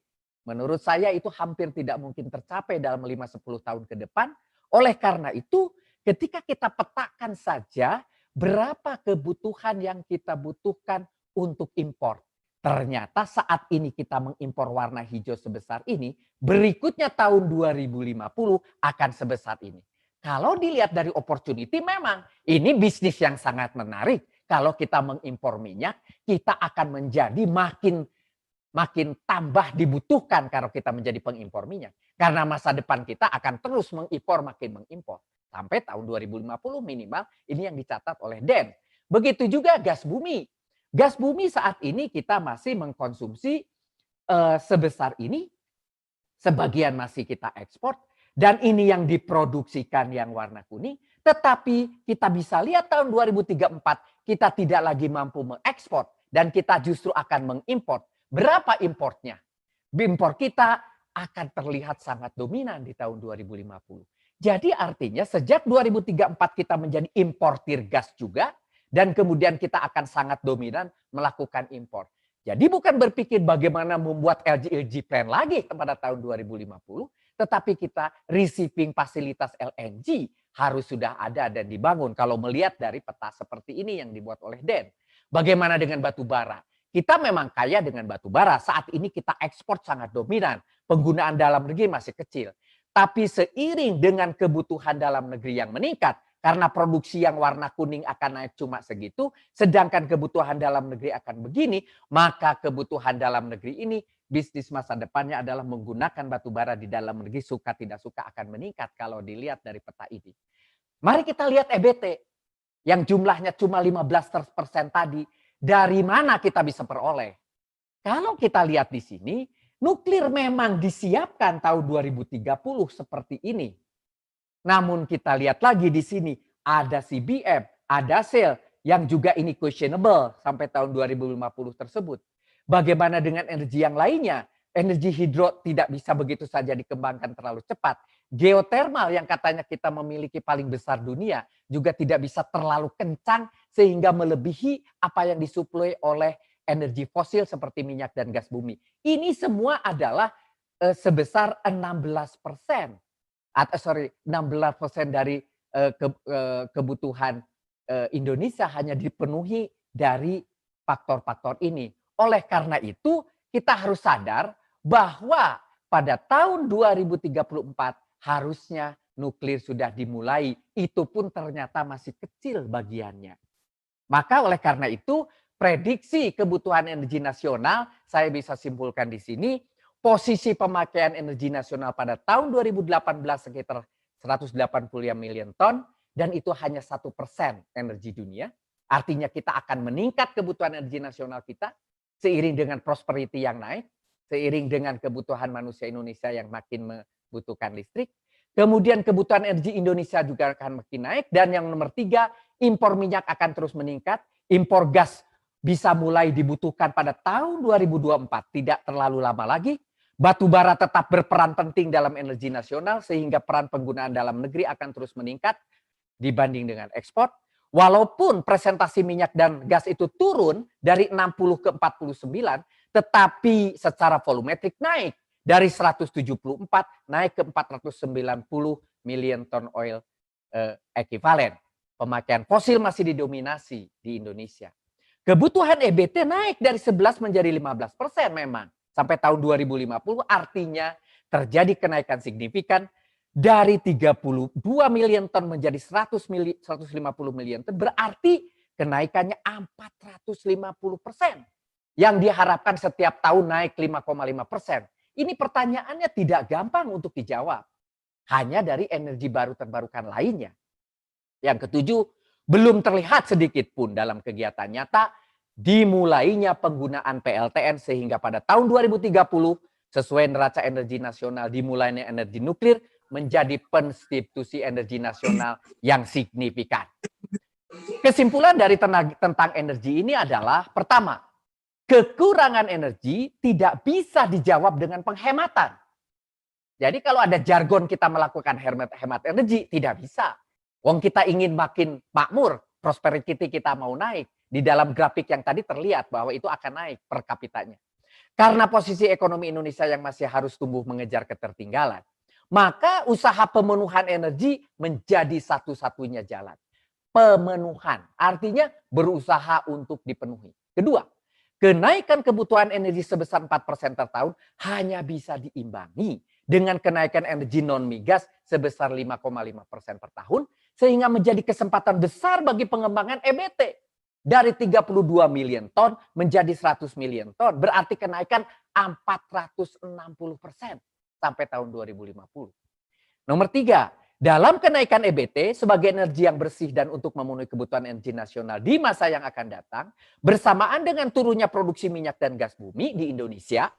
menurut saya itu hampir tidak mungkin tercapai dalam 5-10 tahun ke depan. Oleh karena itu, ketika kita petakan saja berapa kebutuhan yang kita butuhkan untuk impor. Ternyata saat ini kita mengimpor warna hijau sebesar ini, berikutnya tahun 2050 akan sebesar ini. Kalau dilihat dari opportunity, memang ini bisnis yang sangat menarik. Kalau kita mengimpor minyak, kita akan menjadi makin tambah dibutuhkan kalau kita menjadi pengimpor minyak. Karena masa depan kita akan terus mengimpor, makin mengimpor. Sampai tahun 2050 minimal, ini yang dicatat oleh DEN. Begitu juga gas bumi. Gas bumi saat ini kita masih mengkonsumsi sebesar ini. Sebagian masih kita ekspor. Dan ini yang diproduksikan yang warna kuning. Tetapi kita bisa lihat tahun 2034 kita tidak lagi mampu mengekspor. Dan kita justru akan mengimpor. Berapa importnya? Impor kita akan terlihat sangat dominan di tahun 2050. Jadi artinya sejak 2034 kita menjadi importir gas juga. Dan kemudian kita akan sangat dominan melakukan impor. Jadi bukan berpikir bagaimana membuat LNG plan lagi pada tahun 2050. Tetapi kita receiving fasilitas LNG harus sudah ada dan dibangun. Kalau melihat dari peta seperti ini yang dibuat oleh DEN. Bagaimana dengan batu bara? Kita memang kaya dengan batu bara. Saat ini kita ekspor sangat dominan. Penggunaan dalam negeri masih kecil. Tapi seiring dengan kebutuhan dalam negeri yang meningkat. Karena produksi yang warna kuning akan naik cuma segitu. Sedangkan kebutuhan dalam negeri akan begini. Maka kebutuhan dalam negeri ini, bisnis masa depannya adalah menggunakan batu bara di dalam negeri, suka tidak suka akan meningkat kalau dilihat dari peta ini. Mari kita lihat EBT yang jumlahnya cuma 15% tadi. Dari mana kita bisa peroleh? Kalau kita lihat di sini, nuklir memang disiapkan tahun 2030 seperti ini. Namun kita lihat lagi di sini ada CBM, ada SEL yang juga ini questionable sampai tahun 2050 tersebut. Bagaimana dengan energi yang lainnya? Energi hidro tidak bisa begitu saja dikembangkan terlalu cepat. Geothermal yang katanya kita memiliki paling besar dunia juga tidak bisa terlalu kencang sehingga melebihi apa yang disuplai oleh energi fosil seperti minyak dan gas bumi. Ini semua adalah sebesar 16%. 16% dari kebutuhan Indonesia hanya dipenuhi dari faktor-faktor ini. Oleh karena itu, kita harus sadar bahwa pada tahun 2034 harusnya nuklir sudah dimulai. Itu pun ternyata masih kecil bagiannya. Maka oleh karena itu, prediksi kebutuhan energi nasional, saya bisa simpulkan di sini, posisi pemakaian energi nasional pada tahun 2018 sekitar 180 million ton, dan itu hanya 1% energi dunia. Artinya kita akan meningkat kebutuhan energi nasional kita seiring dengan prosperity yang naik, seiring dengan kebutuhan manusia Indonesia yang makin membutuhkan listrik. Kemudian kebutuhan energi Indonesia juga akan makin naik. Dan yang nomor 3, impor minyak akan terus meningkat. Impor gas bisa mulai dibutuhkan pada tahun 2024, tidak terlalu lama lagi. Batu bara tetap berperan penting dalam energi nasional sehingga peran penggunaan dalam negeri akan terus meningkat dibanding dengan ekspor. Walaupun presentasi minyak dan gas itu turun dari 60 ke 49, tetapi secara volumetrik naik dari 174 naik ke 490 million ton oil ekivalen. Pemakaian fosil masih didominasi di Indonesia. Kebutuhan EBT naik dari 11 menjadi 15% memang. Sampai tahun 2050 artinya terjadi kenaikan signifikan dari 32 million ton menjadi 150 million ton. Berarti kenaikannya 450%. Yang diharapkan setiap tahun naik 5,5%. Ini pertanyaannya tidak gampang untuk dijawab. Hanya dari energi baru terbarukan lainnya. Yang ketujuh, belum terlihat sedikit pun dalam kegiatan nyata dimulainya penggunaan PLTN sehingga pada tahun 2030 sesuai neraca energi nasional dimulainya energi nuklir menjadi penstitusi energi nasional yang signifikan. Kesimpulan dari tentang energi ini adalah pertama, kekurangan energi tidak bisa dijawab dengan penghematan. Jadi kalau ada jargon kita melakukan hemat energi, tidak bisa. Wong kita ingin makin makmur, prosperity kita mau naik. Di dalam grafik yang tadi terlihat bahwa itu akan naik per kapitanya. Karena posisi ekonomi Indonesia yang masih harus tumbuh mengejar ketertinggalan, maka usaha pemenuhan energi menjadi satu-satunya jalan. Pemenuhan, artinya berusaha untuk dipenuhi. Kedua, kenaikan kebutuhan energi sebesar 4% per tahun hanya bisa diimbangi dengan kenaikan energi non-migas sebesar 5,5% per tahun, sehingga menjadi kesempatan besar bagi pengembangan EBT. Dari 32 million ton menjadi 100 million ton. Berarti kenaikan 460% sampai tahun 2050. Nomor 3, dalam kenaikan EBT sebagai energi yang bersih dan untuk memenuhi kebutuhan energi nasional di masa yang akan datang, bersamaan dengan turunnya produksi minyak dan gas bumi di Indonesia,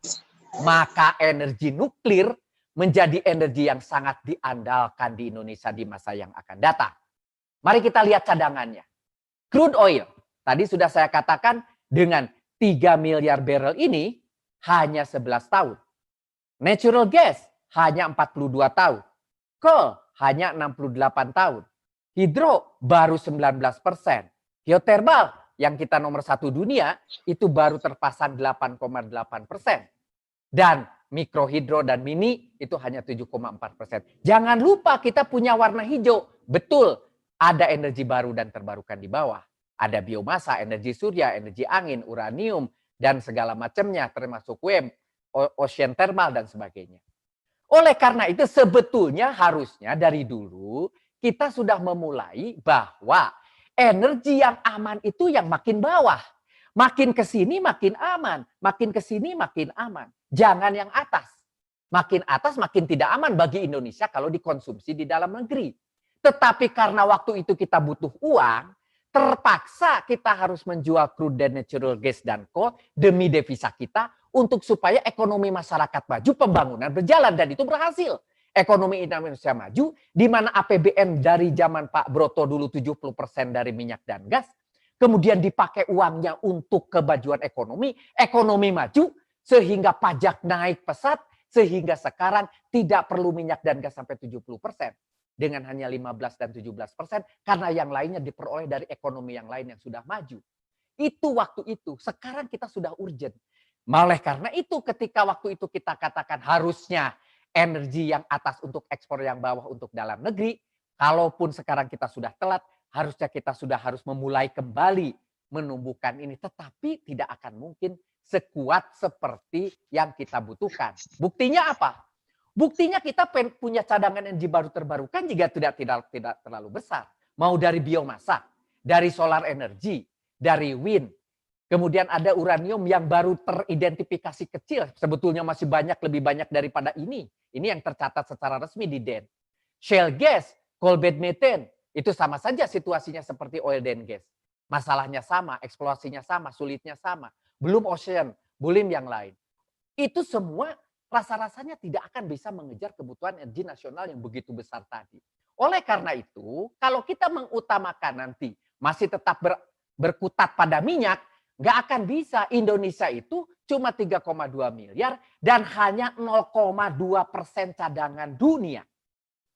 maka energi nuklir menjadi energi yang sangat diandalkan di Indonesia di masa yang akan datang. Mari kita lihat cadangannya. Crude oil, tadi sudah saya katakan dengan 3 miliar barrel ini hanya 11 tahun. Natural gas hanya 42 tahun. Coal hanya 68 tahun. Hidro baru 19%. Geothermal yang kita nomor 1 dunia itu baru terpasang 8,8%. Dan mikrohidro dan mini itu hanya 7,4%. Jangan lupa kita punya warna hijau. Betul, ada energi baru dan terbarukan di bawah. Ada biomasa, energi surya, energi angin, uranium, dan segala macamnya termasuk WEM, ocean thermal, dan sebagainya. Oleh karena itu sebetulnya harusnya dari dulu kita sudah memulai bahwa energi yang aman itu yang makin bawah. Makin ke sini makin aman, makin ke sini makin aman. Jangan yang atas. Makin atas makin tidak aman bagi Indonesia kalau dikonsumsi di dalam negeri. Tetapi karena waktu itu kita butuh uang, terpaksa kita harus menjual crude dan natural gas dan coal demi devisa kita untuk supaya ekonomi masyarakat maju, pembangunan berjalan, dan itu berhasil. Ekonomi Indonesia maju, di mana APBN dari zaman Pak Broto dulu 70% dari minyak dan gas, kemudian dipakai uangnya untuk kemajuan ekonomi, ekonomi maju, sehingga pajak naik pesat, sehingga sekarang tidak perlu minyak dan gas sampai 70%. Dengan hanya 15 dan 17%, karena yang lainnya diperoleh dari ekonomi yang lain yang sudah maju. Itu waktu itu, sekarang kita sudah urgent. Oleh karena itu ketika waktu itu kita katakan harusnya energi yang atas untuk ekspor, yang bawah untuk dalam negeri. Kalaupun sekarang kita sudah telat, harusnya kita sudah harus memulai kembali menumbuhkan ini. Tetapi tidak akan mungkin sekuat seperti yang kita butuhkan. Buktinya apa? Buktinya kita punya cadangan energi baru terbarukan juga tidak terlalu besar. Mau dari biomasa, dari solar energi, dari wind. Kemudian ada uranium yang baru teridentifikasi kecil. Sebetulnya masih banyak, lebih banyak daripada ini. Ini yang tercatat secara resmi di DEN. Shale gas, coal bed methane, itu sama saja situasinya seperti oil dan gas. Masalahnya sama, eksplorasinya sama, sulitnya sama. Belum ocean, belum yang lain. Itu semua rasa-rasanya tidak akan bisa mengejar kebutuhan energi nasional yang begitu besar tadi. Oleh karena itu, kalau kita mengutamakan nanti masih tetap berkutat pada minyak, nggak akan bisa. Indonesia itu cuma 3,2 miliar dan hanya 0,2% cadangan dunia.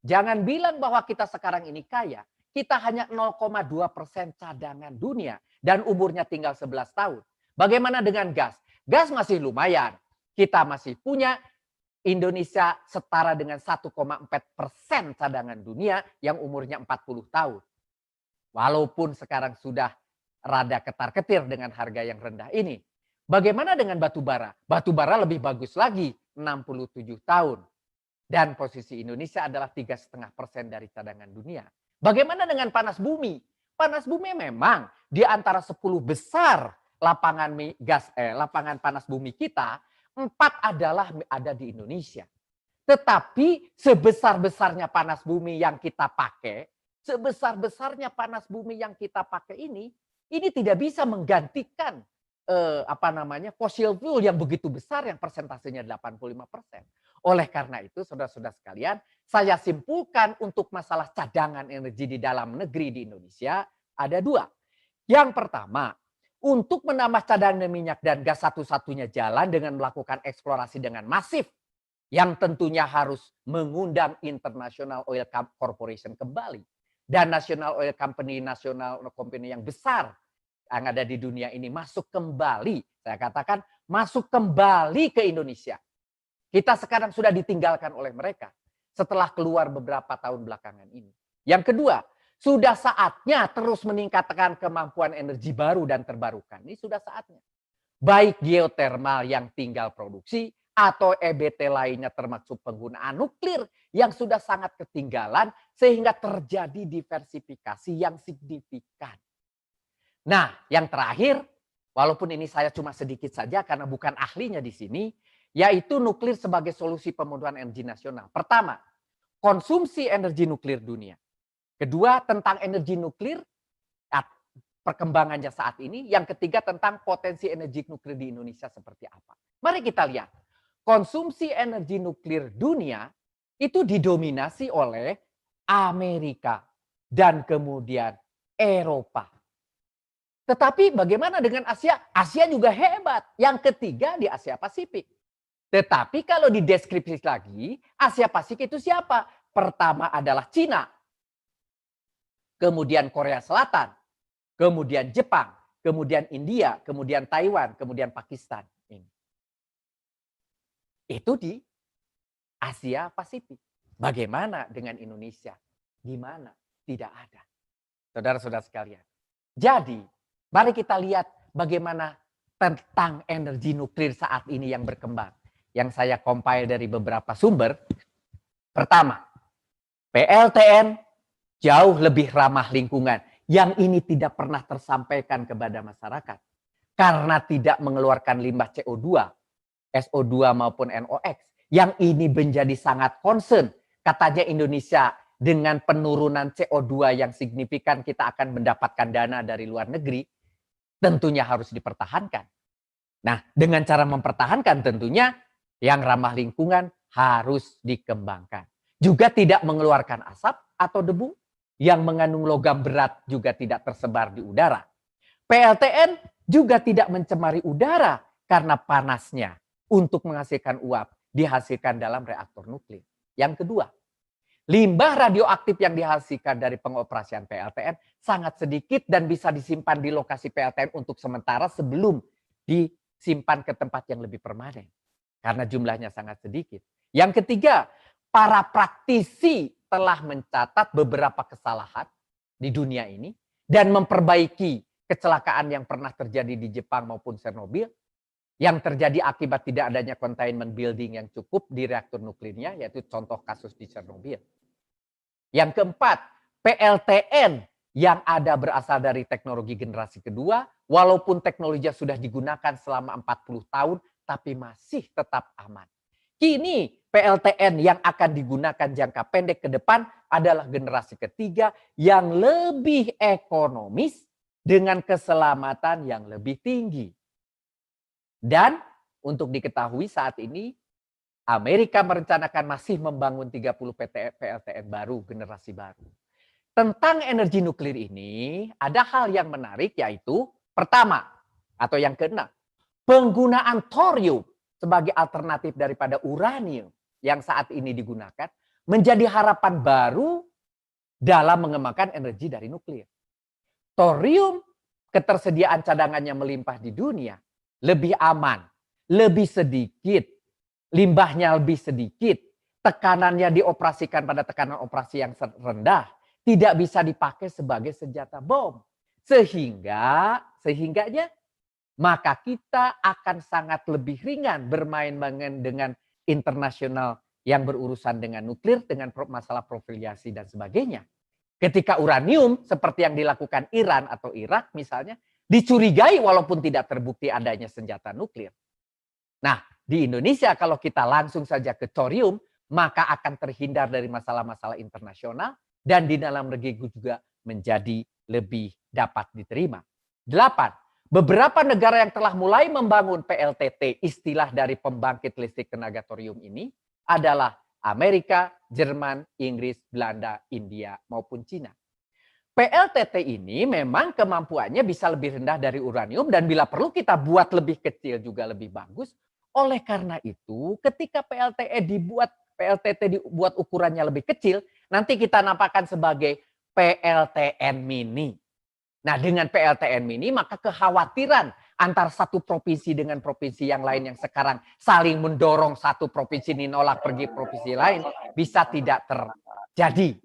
Jangan bilang bahwa kita sekarang ini kaya. Kita hanya 0,2% cadangan dunia dan umurnya tinggal 11 tahun. Bagaimana dengan gas? Gas masih lumayan. Kita masih punya Indonesia setara dengan 1,4% cadangan dunia yang umurnya 40 tahun. Walaupun sekarang sudah rada ketar-ketir dengan harga yang rendah ini. Bagaimana dengan batu bara? Batu bara lebih bagus lagi, 67 tahun. Dan posisi Indonesia adalah 3,5% dari cadangan dunia. Bagaimana dengan panas bumi? Panas bumi memang di antara 10 besar lapangan panas bumi kita, 4 adalah ada di Indonesia. Tetapi sebesar-besarnya panas bumi yang kita pakai, sebesar-besarnya panas bumi yang kita pakai ini tidak bisa menggantikan fossil fuel yang begitu besar yang persentasenya 85%. Oleh karena itu, saudara-saudara sekalian, saya simpulkan untuk masalah cadangan energi di dalam negeri di Indonesia ada 2. Yang pertama, untuk menambah cadangan minyak dan gas satu-satunya jalan dengan melakukan eksplorasi dengan masif yang tentunya harus mengundang International Oil Corporation kembali. Dan National Oil Company, nasional company yang besar yang ada di dunia ini masuk kembali. Saya katakan masuk kembali ke Indonesia. Kita sekarang sudah ditinggalkan oleh mereka setelah keluar beberapa tahun belakangan ini. Yang kedua, sudah saatnya terus meningkatkan kemampuan energi baru dan terbarukan. Ini sudah saatnya. Baik geotermal yang tinggal produksi atau EBT lainnya termasuk penggunaan nuklir yang sudah sangat ketinggalan sehingga terjadi diversifikasi yang signifikan. Nah, yang terakhir, walaupun ini saya cuma sedikit saja karena bukan ahlinya di sini, yaitu nuklir sebagai solusi pemenuhan energi nasional. Pertama, konsumsi energi nuklir dunia. Kedua, tentang energi nuklir, perkembangannya saat ini. Yang ketiga, tentang potensi energi nuklir di Indonesia seperti apa. Mari kita lihat. Konsumsi energi nuklir dunia itu didominasi oleh Amerika dan kemudian Eropa. Tetapi bagaimana dengan Asia? Asia juga hebat. Yang ketiga di Asia Pasifik. Tetapi kalau dideskripsi lagi, Asia Pasifik itu siapa? Pertama adalah Cina. Kemudian Korea Selatan. Kemudian Jepang. Kemudian India. Kemudian Taiwan. Kemudian Pakistan. Itu di Asia Pasifik. Bagaimana dengan Indonesia? Di mana? Tidak ada. Saudara-saudara sekalian. Jadi, mari kita lihat bagaimana tentang energi nuklir saat ini yang berkembang. Yang saya compile dari beberapa sumber. Pertama, PLTN jauh lebih ramah lingkungan. Yang ini tidak pernah tersampaikan kepada masyarakat. Karena tidak mengeluarkan limbah CO2. SO2 maupun NOx. Yang ini menjadi sangat concern. Katanya Indonesia dengan penurunan CO2 yang signifikan kita akan mendapatkan dana dari luar negeri. Tentunya harus dipertahankan. Nah, dengan cara mempertahankan tentunya yang ramah lingkungan harus dikembangkan. Juga tidak mengeluarkan asap atau debu. Yang mengandung logam berat juga tidak tersebar di udara. PLTN juga tidak mencemari udara karena panasnya. Untuk menghasilkan uap dihasilkan dalam reaktor nuklir. Yang kedua, limbah radioaktif yang dihasilkan dari pengoperasian PLTN sangat sedikit dan bisa disimpan di lokasi PLTN untuk sementara sebelum disimpan ke tempat yang lebih permanen. Karena jumlahnya sangat sedikit. Yang ketiga, para praktisi telah mencatat beberapa kesalahan di dunia ini dan memperbaiki kecelakaan yang pernah terjadi di Jepang maupun Chernobyl yang terjadi akibat tidak adanya containment building yang cukup di reaktor nuklirnya, yaitu contoh kasus di Chernobyl. Yang keempat, PLTN yang ada berasal dari teknologi generasi kedua, walaupun teknologinya sudah digunakan selama 40 tahun, tapi masih tetap aman. Kini PLTN yang akan digunakan jangka pendek ke depan adalah generasi ketiga yang lebih ekonomis dengan keselamatan yang lebih tinggi. Dan untuk diketahui saat ini Amerika merencanakan masih membangun 30 PLTN baru, generasi baru. Tentang energi nuklir ini ada hal yang menarik, yaitu pertama atau yang keenam, penggunaan thorium sebagai alternatif daripada uranium yang saat ini digunakan menjadi harapan baru dalam mengembangkan energi dari nuklir. Thorium, ketersediaan cadangannya melimpah di dunia, lebih aman, lebih sedikit, limbahnya lebih sedikit, tekanannya dioperasikan pada tekanan operasi yang rendah, tidak bisa dipakai sebagai senjata bom. Sehingganya maka kita akan sangat lebih ringan bermain-main dengan internasional yang berurusan dengan nuklir, dengan masalah profiliasi dan sebagainya. Ketika uranium seperti yang dilakukan Iran atau Irak misalnya, dicurigai walaupun tidak terbukti adanya senjata nuklir. Nah, di Indonesia kalau kita langsung saja ke thorium, maka akan terhindar dari masalah-masalah internasional dan di dalam negeri juga menjadi lebih dapat diterima. 8. Beberapa negara yang telah mulai membangun PLTT, istilah dari pembangkit listrik tenaga thorium ini, adalah Amerika, Jerman, Inggris, Belanda, India, maupun Cina. PLTT ini memang kemampuannya bisa lebih rendah dari uranium dan bila perlu kita buat lebih kecil juga lebih bagus. Oleh karena itu, ketika PLTT dibuat ukurannya lebih kecil, nanti kita nampakkan sebagai PLTN mini. Nah, dengan PLTN mini maka kekhawatiran antar satu provinsi dengan provinsi yang lain yang sekarang saling mendorong satu provinsi ini nolak pergi provinsi lain bisa tidak terjadi.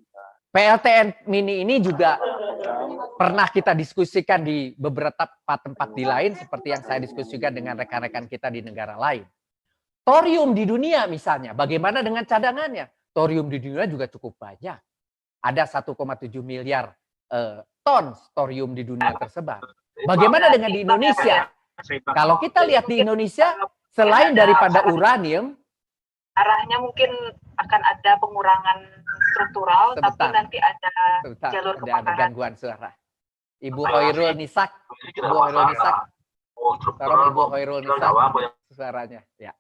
PLTN mini ini juga pernah kita diskusikan di beberapa tempat di lain seperti yang saya diskusikan dengan rekan-rekan kita di negara lain. Thorium di dunia misalnya, bagaimana dengan cadangannya? Thorium di dunia juga cukup banyak. Ada 1,7 miliar ton thorium di dunia tersebar. Bagaimana dengan di Indonesia? Kalau kita lihat di Indonesia, selain daripada uranium, arahnya mungkin akan ada pengurangan struktural, tapi nanti ada jalur ada kebakaran. gangguan suara. Ibu Hoirul Nisak, tolong Ibu Hoirul Nisak suaranya. Ya,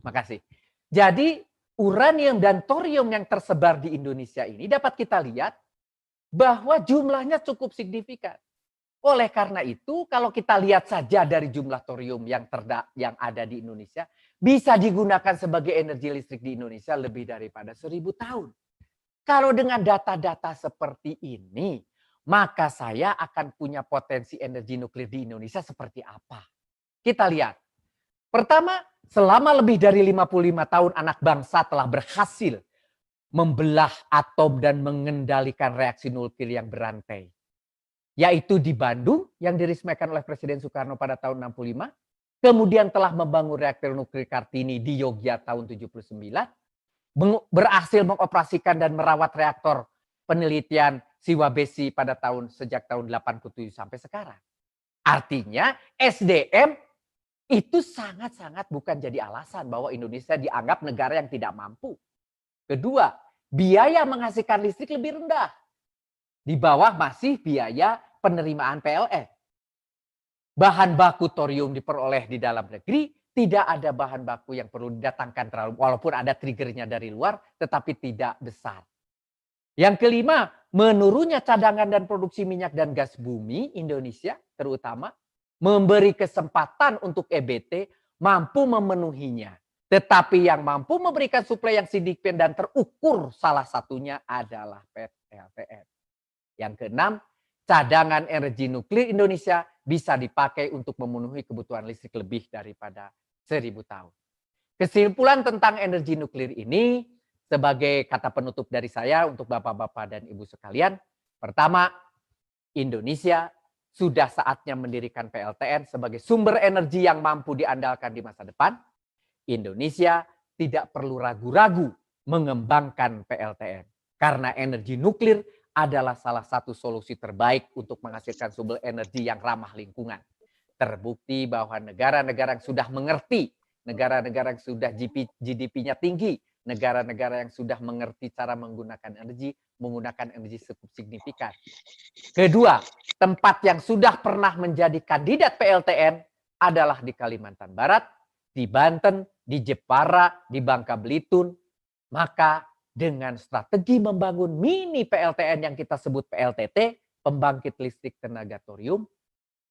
makasih. Jadi uranium dan thorium yang tersebar di Indonesia ini dapat kita lihat bahwa jumlahnya cukup signifikan. Oleh karena itu, kalau kita lihat saja dari jumlah thorium yang ada di Indonesia, bisa digunakan sebagai energi listrik di Indonesia lebih daripada 1000 tahun. Kalau dengan data-data seperti ini, maka saya akan punya potensi energi nuklir di Indonesia seperti apa? Kita lihat. Pertama, selama lebih dari 55 tahun anak bangsa telah berhasil membelah atom dan mengendalikan reaksi nuklir yang berantai. Yaitu di Bandung yang diresmikan oleh Presiden Soekarno pada tahun 65, kemudian telah membangun reaktor nuklir Kartini di Yogyakarta tahun 79, berhasil mengoperasikan dan merawat reaktor penelitian Siwabesi pada sejak tahun 87 sampai sekarang. Artinya SDM itu sangat-sangat bukan jadi alasan bahwa Indonesia dianggap negara yang tidak mampu. Kedua, biaya menghasilkan listrik lebih rendah. Di bawah masih biaya penerimaan PLN. Bahan baku thorium diperoleh di dalam negeri, tidak ada bahan baku yang perlu didatangkan terlalu, walaupun ada triggernya dari luar, tetapi tidak besar. Yang kelima, menurunnya cadangan dan produksi minyak dan gas bumi Indonesia terutama, memberi kesempatan untuk EBT mampu memenuhinya. Tetapi yang mampu memberikan suplai yang signifikan dan terukur salah satunya adalah PLTN. Yang keenam, cadangan energi nuklir Indonesia bisa dipakai untuk memenuhi kebutuhan listrik lebih daripada 1000 tahun. Kesimpulan tentang energi nuklir ini sebagai kata penutup dari saya untuk Bapak-bapak dan Ibu sekalian, pertama, Indonesia sudah saatnya mendirikan PLTN sebagai sumber energi yang mampu diandalkan di masa depan. Indonesia tidak perlu ragu-ragu mengembangkan PLTN karena energi nuklir adalah salah satu solusi terbaik untuk menghasilkan sumber energi yang ramah lingkungan. Terbukti bahwa negara-negara yang sudah mengerti, negara-negara yang sudah GDP-nya tinggi, negara-negara yang sudah mengerti cara menggunakan energi cukup signifikan. Kedua, tempat yang sudah pernah menjadi kandidat PLTN adalah di Kalimantan Barat, di Banten, di Jepara, di Bangka Belitung. Maka dengan strategi membangun mini PLTN yang kita sebut PLTT, pembangkit listrik tenaga thorium,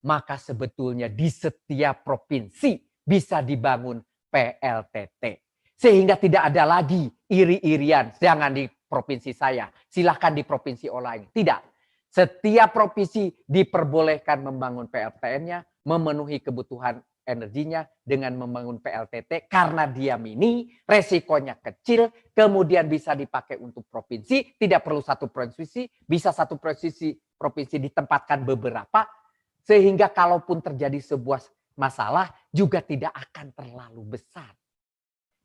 maka sebetulnya di setiap provinsi bisa dibangun PLTT. Sehingga tidak ada lagi iri-irian, jangan di provinsi saya, silahkan di provinsi lain. Tidak. Setiap provinsi diperbolehkan membangun PLTN-nya, memenuhi kebutuhan energinya dengan membangun PLTT karena dia mini, resikonya kecil, kemudian bisa dipakai untuk provinsi, tidak perlu satu provinsi, bisa satu provinsi ditempatkan beberapa, sehingga kalaupun terjadi sebuah masalah juga tidak akan terlalu besar.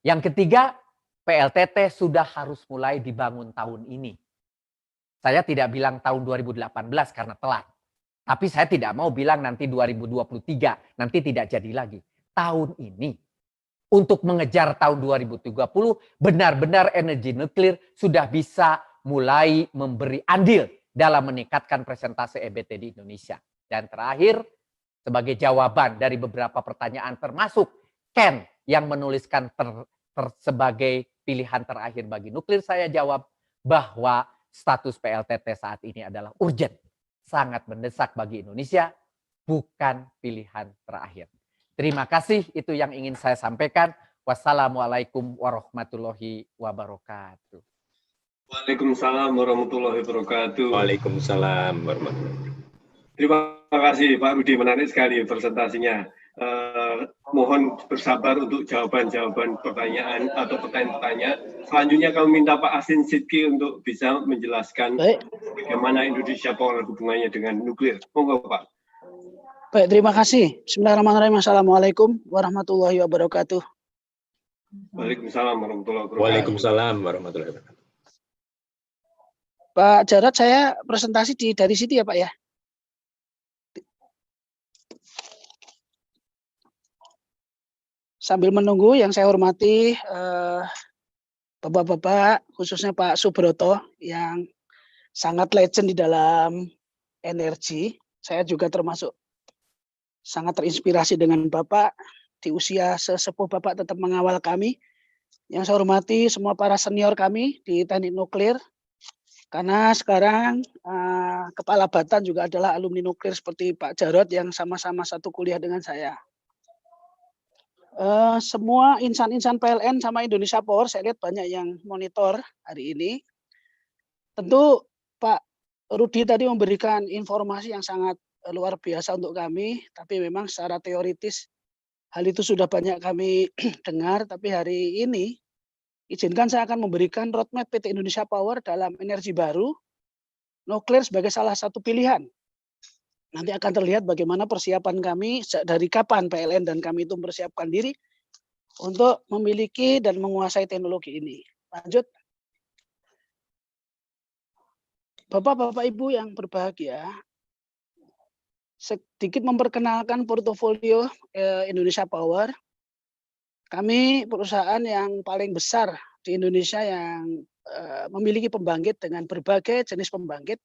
Yang ketiga, PLTT sudah harus mulai dibangun tahun ini. Saya tidak bilang tahun 2018 karena telat. Tapi saya tidak mau bilang nanti 2023, nanti tidak jadi lagi. Tahun ini, untuk mengejar tahun 2030, benar-benar energi nuklir sudah bisa mulai memberi andil dalam meningkatkan persentase EBT di Indonesia. Dan terakhir, sebagai jawaban dari beberapa pertanyaan termasuk Ken yang menuliskan sebagai pilihan terakhir bagi nuklir, saya jawab bahwa status PLTT saat ini adalah urgent. Sangat mendesak bagi Indonesia, bukan pilihan terakhir. Terima kasih, itu yang ingin saya sampaikan. Wassalamualaikum warahmatullahi wabarakatuh. Waalaikumsalam warahmatullahi wabarakatuh. Waalaikumsalam warahmatullahi wabarakatuh. Terima kasih Pak Rudi, menarik sekali presentasinya. Mohon bersabar untuk jawaban-jawaban pertanyaan atau pertanyaan-pertanyaan. Selanjutnya kami minta Pak Asin Sidki untuk bisa menjelaskan bagaimana Indonesia Power hubungannya dengan nuklir. Monggo Pak. Baik, terima kasih. Bismillahirrahmanirrahim. Assalamualaikum warahmatullahi wabarakatuh. Waalaikumsalam warahmatullahi wabarakatuh. Waalaikumsalam warahmatullahi wabarakatuh. Pak Jarod, saya presentasi dari situ ya Pak ya? Sambil menunggu, yang saya hormati Bapak-bapak, khususnya Pak Subroto yang sangat legend di dalam energi. Saya juga termasuk sangat terinspirasi dengan Bapak. Di usia sesepuh Bapak tetap mengawal kami. Yang saya hormati semua para senior kami di teknik nuklir. Karena sekarang Kepala Batan juga adalah alumni nuklir seperti Pak Jarod yang sama-sama satu kuliah dengan saya. Semua insan-insan PLN sama Indonesia Power, saya lihat banyak yang monitor hari ini. Tentu Pak Rudi tadi memberikan informasi yang sangat luar biasa untuk kami, tapi memang secara teoritis hal itu sudah banyak kami dengar, tapi hari ini izinkan saya akan memberikan roadmap PT Indonesia Power dalam energi baru, nuklir sebagai salah satu pilihan. Nanti akan terlihat bagaimana persiapan kami dari kapan PLN dan kami itu mempersiapkan diri untuk memiliki dan menguasai teknologi ini. Lanjut. Bapak-bapak Ibu yang berbahagia, sedikit memperkenalkan portofolio Indonesia Power. Kami perusahaan yang paling besar di Indonesia yang memiliki pembangkit dengan berbagai jenis pembangkit.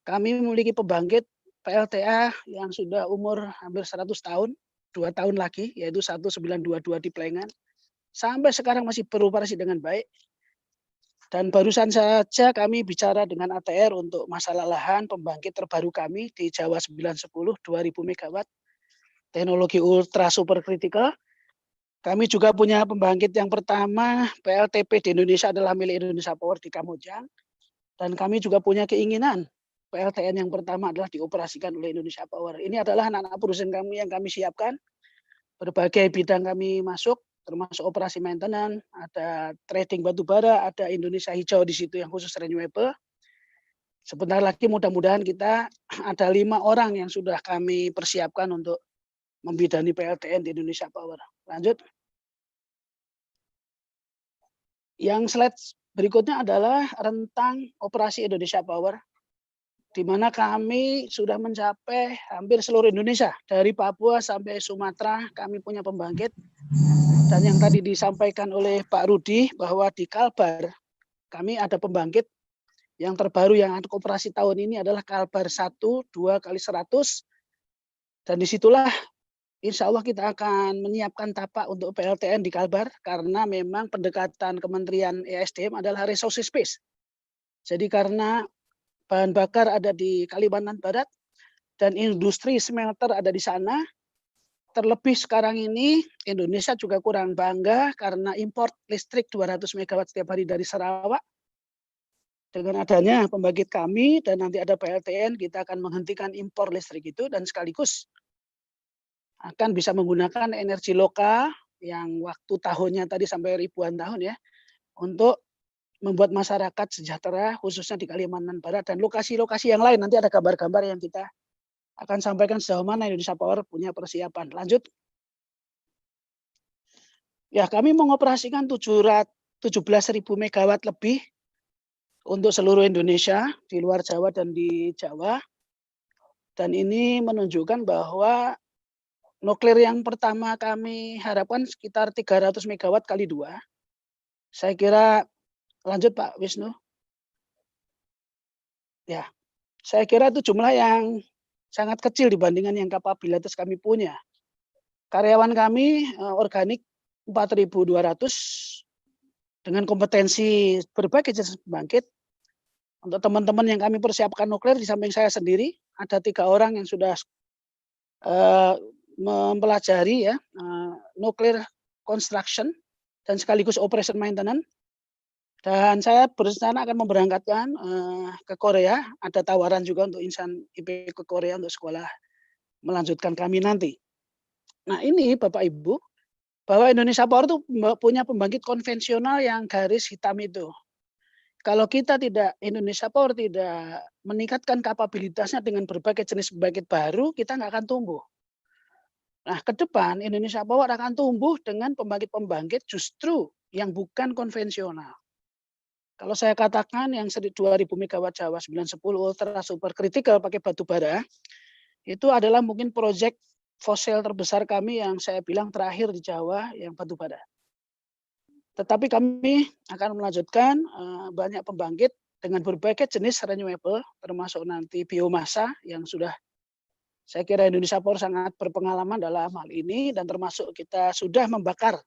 Kami memiliki pembangkit PLTA yang sudah umur hampir 100 tahun, 2 tahun lagi, yaitu 1922 di Plengan. Sampai sekarang masih beroperasi dengan baik. Dan barusan saja kami bicara dengan ATR untuk masalah lahan pembangkit terbaru kami di Jawa 910, 2000 MW. Teknologi ultra super critical. Kami juga punya pembangkit yang pertama, PLTP di Indonesia adalah milik Indonesia Power di Kamojang. Dan kami juga punya keinginan PLTN yang pertama adalah dioperasikan oleh Indonesia Power. Ini adalah anak-anak perusahaan kami yang kami siapkan. Berbagai bidang kami masuk, termasuk operasi maintenance, ada trading batubara, ada Indonesia Hijau di situ yang khusus renewable. Sebentar lagi mudah-mudahan kita ada 5 orang yang sudah kami persiapkan untuk membidani PLTN di Indonesia Power. Lanjut. Yang slide berikutnya adalah rentang operasi Indonesia Power, di mana kami sudah mencapai hampir seluruh Indonesia. Dari Papua sampai Sumatera kami punya pembangkit. Dan yang tadi disampaikan oleh Pak Rudi bahwa di Kalbar kami ada pembangkit yang terbaru yang untuk operasi tahun ini adalah Kalbar 1, 2 kali 100. Dan disitulah insya Allah kita akan menyiapkan tapak untuk PLTN di Kalbar karena memang pendekatan Kementerian ESDM adalah resources based. Jadi karena bahan bakar ada di Kalimantan Barat dan industri smelter ada di sana, terlebih sekarang ini Indonesia juga kurang bangga karena import listrik 200 MW setiap hari dari Sarawak. Dengan adanya pembangkit kami dan nanti ada PLTN, kita akan menghentikan impor listrik itu dan sekaligus akan bisa menggunakan energi lokal yang waktu tahunnya tadi sampai ribuan tahun ya, untuk membuat masyarakat sejahtera khususnya di Kalimantan Barat dan lokasi-lokasi yang lain. Nanti ada gambar-gambar yang kita akan sampaikan sejauh mana Indonesia Power punya persiapan. Lanjut. Ya, kami mengoperasikan 17.000 megawatt lebih untuk seluruh Indonesia, di luar Jawa dan di Jawa. Dan ini menunjukkan bahwa nuklir yang pertama kami harapkan sekitar 300 megawatt kali 2. Saya kira, lanjut Pak Wisnu. Ya, saya kira itu jumlah yang sangat kecil dibandingkan yang kapabilitas kami punya. Karyawan kami organik 4.200 dengan kompetensi berbagai jenis pembangkit. Untuk teman-teman yang kami persiapkan nuklir, di samping saya sendiri, ada 3 orang yang sudah mempelajari ya nuklir construction dan sekaligus operation maintenance. Dan saya berencana akan memberangkatkan ke Korea. Ada tawaran juga untuk insan IP ke Korea untuk sekolah melanjutkan kami nanti. Nah ini Bapak Ibu, bahwa Indonesia Power itu punya pembangkit konvensional yang garis hitam itu. Kalau kita tidak, Indonesia Power tidak meningkatkan kapabilitasnya dengan berbagai jenis pembangkit baru, kita nggak akan tumbuh. Nah, ke depan Indonesia Power akan tumbuh dengan pembangkit-pembangkit justru yang bukan konvensional. Kalau saya katakan yang 2.000 megawatt Jawa 910 ultra super critical pakai batu bara, itu adalah mungkin proyek fosil terbesar kami yang saya bilang terakhir di Jawa yang batu bara. Tetapi kami akan melanjutkan banyak pembangkit dengan berbagai jenis renewable, termasuk nanti biomasa yang sudah saya kira Indonesia Power sangat berpengalaman dalam hal ini, dan termasuk kita sudah membakar